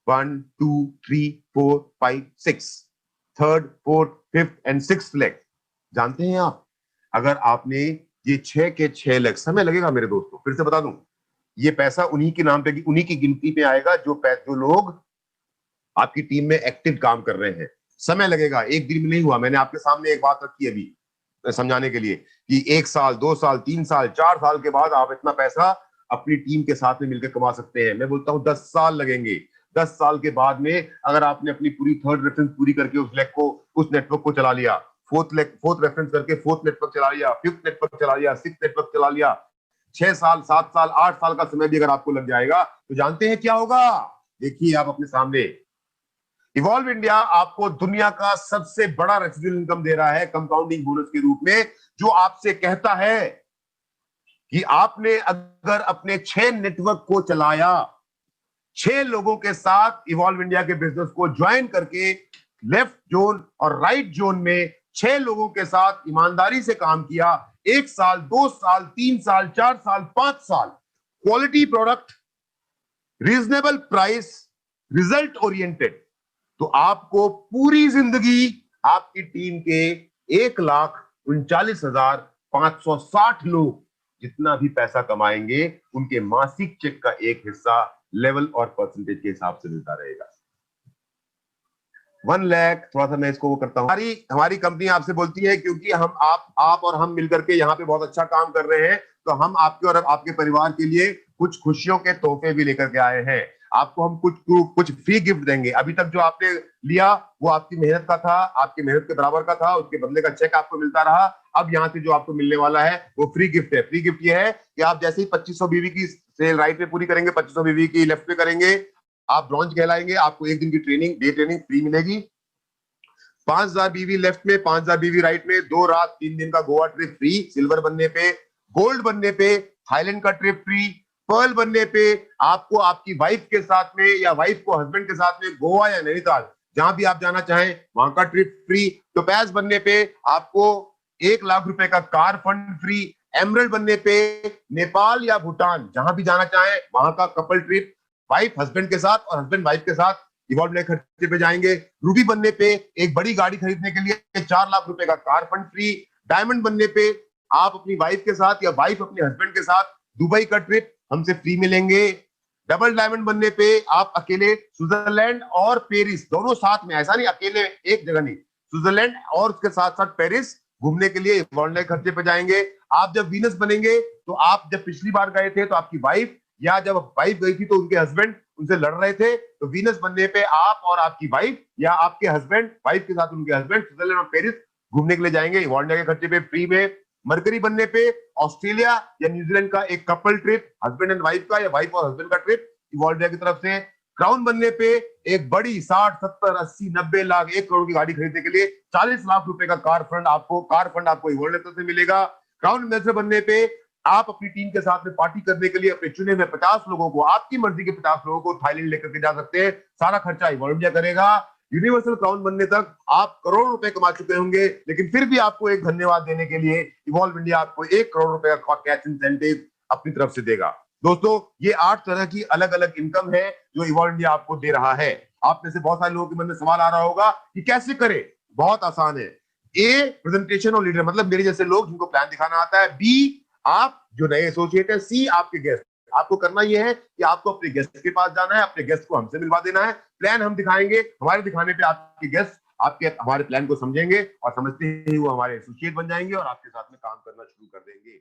1 2 3 4 5 6, third fourth fifth and sixth leg. जानते हैं आप, अगर आपने ये 6 के 6 लेग, समय लगेगा मेरे दोस्तों, फिर से बता दूं, ये पैसा उन्हीं के नाम पे, उन्हीं की गिनती पे आएगा जो लोग आपकी टीम में एक्टिव काम कर रहे हैं। समय लगेगा, एक दिन में नहीं हुआ। मैंने आपके सामने एक बात रखी अभी समझाने के लिए कि 1 साल 2 साल 3 साल 4 साल के बाद आप इतना पैसा अपनी टीम के साथ में मिलकर कमा सकते हैं। मैं बोलता हूं 10 साल लगेंगे। 10 साल के बाद में अगर आपने अपनी पूरी थर्ड रेफरेंस पूरी करके उस लेग को, उस नेटवर्क को चला लिया, फोर्थ रेफरेंस करके फोर्थ नेटवर्क चला लिया, फिफ्थ नेटवर्क चला लिया, सिक्स्थ नेटवर्क चला लिया, 6 साल 7 साल 8 साल का समय भी अगर आपको लग जाएगा तो जानते हैं क्या होगा? देखिए आप अपने सामने, इवॉल्व इंडिया आपको दुनिया का सबसे बड़ा रेसिडुअल इनकम दे रहा है कंपाउंडिंग बोनस के रूप में, जो आपसे कहता है कि आपने अगर अपने 6 नेटवर्क को चलाया, 6 लोगों के साथ इवॉल्व इंडिया के बिजनेस को ज्वाइन करके लेफ्ट जोन और राइट जोन में 6 लोगों के साथ ईमानदारी से काम किया, 1 साल 2 साल 3 साल 4 साल 5 साल, quality product, reasonable price, result oriented, तो आपको पूरी जिंदगी आपकी टीम के 1,39,560 लोग जितना भी पैसा कमाएंगे उनके मासिक चेक का एक हिस्सा लेवल और परसेंटेज के हिसाब से मिलता रहेगा। 1 लाख, थोड़ा सा मैं इसको वो करता हूं, हमारी कंपनी आपसे बोलती है क्योंकि आप और हम मिलकर के यहाँ पे बहुत अच्छा काम कर रहे हैं, तो हम आपके और आपके परिवार के लिए कुछ खुशियों के तोहफे भी लेकर के आए हैं। आपको हम कुछ फ्री गिफ्ट देंगे। अभी तक जो आपने लिया वो आपकी मेहनत का था, आपकी मेहनत के बराबर का था, उसके बदले का चेक आपको मिलता रहा। अब यहाँ से जो आपको मिलने वाला है वो फ्री गिफ्ट है। फ्री गिफ्ट ये है कि आप जैसे ही 2500 बीवी की सेल राइट में पूरी करेंगे, 2500 बीवी की लेफ्ट में करेंगे, आप ब्रॉन्ज कहलाएंगे। आपको 1 दिन की ट्रेनिंग, डे ट्रेनिंग फ्री मिलेगी। 5,000 बीवी लेफ्ट में, 5,000 बीवी राइट में, 2 रात 3 दिन का गोवा ट्रिप फ्री सिल्वर बनने पे। गोल्ड बनने पे थाईलैंड का ट्रिप फ्री। पर्ल बनने पे आपको आपकी वाइफ के साथ में या वाइफ को हस्बैंड के साथ में गोवा या नैनीताल जहां भी आप जाना चाहें वहां का ट्रिप फ्री। टोपैज बनने पे आपको 1 लाख रुपए का कार फंड फ्री। एमरल्ड बनने पे नेपाल या भूटान जहां भी जाना चाहें वहां का कपल ट्रिप, वाइफ हस्बैंड के साथ और हस्बैंड वाइफ के साथ इवॉल्व इंडिया खर्चे पे जाएंगे। रूबी बनने पे एक बड़ी गाड़ी खरीदने के लिए 4 लाख रुपए का कार फंड फ्री। डायमंड बनने पे आप अपनी वाइफ के साथ या वाइफ अपने हस्बैंड के साथ दुबई का ट्रिप हमसे फ्री मिलेंगे। डबल डायमंड बनने पे आप अकेले स्विट्जरलैंड और पेरिस दोनों साथ में, ऐसा नहीं अकेले एक जगह नहीं, स्विट्जरलैंड और उसके साथ साथ पेरिस घूमने के लिए इवॉल्व इंडिया खर्चे पे जाएंगे। आप जब वीनस बनेंगे तो आप जब पिछली बार गए थे तो आपकी वाइफ, या जब वाइफ गई थी तो उनके हस्बैंड उनसे लड़ रहे थे, तो वीनस बनने पे आप और आपकी वाइफ या आपके हस्बैंड वाइफ के साथ उनके हस्बैंड स्विट्जरलैंड और पेरिस घूमने के लिए जाएंगे इवॉल्व इंडिया के खर्चे पे फ्री में। मरकरी बनने पे ऑस्ट्रेलिया या न्यूजीलैंड का एक couple trip, husband and wife का या वाइफ और हस्बैंड का ट्रिप इवॉल्व इंडिया की तरफ से। क्राउन बनने पे एक बड़ी 60 70 80 90 लाख 1 करोड़ की गाड़ी खरीदने के लिए 40 लाख रुपए का कार फंड आपको इवॉल्व इंडिया से मिलेगा। क्राउन एम्बेसडर बनने पे आप अपनी टीम के साथ में पार्टी करने के लिए अपने चुने हुए 50 लोगों को, आपकी मर्जी के 50 लोगों को थाईलैंड लेकर के जा सकते हैं। सारा खर्चा इवॉल्व इंडिया करेगा। यूनिवर्सल क्राउन बनने तक आप करोड़ रुपए कमा चुके होंगे, लेकिन फिर भी आपको एक धन्यवाद देने के लिए इवॉल्व इंडिया आपको 1 करोड़ रुपए का कैश इंसेंटिव अपनी तरफ से देगा। दोस्तों, ये 8 तरह की अलग अलग इनकम है जो इवॉल्व इंडिया आपको दे रहा है। आप में से बहुत सारे लोगों के मन में सवाल आ रहा होगा कि कैसे करें। बहुत आसान है। ए, प्रेजेंटेशन और लीडर, मतलब मेरे जैसे लोग जिनको प्लान दिखाना आता है। बी, आप जो नए एसोसिएट है। सी, आपके गेस्ट। आपको करना यह है कि आपको अपने गेस्ट के पास जाना है, अपने गेस्ट को हमसे मिलवा देना है। प्लान हम दिखाएंगे, हमारे दिखाने पे आपके गेस्ट आपके हमारे प्लान को समझेंगे और समझते ही वो हमारे एसोसिएट बन जाएंगे और आपके साथ में काम करना शुरू कर देंगे।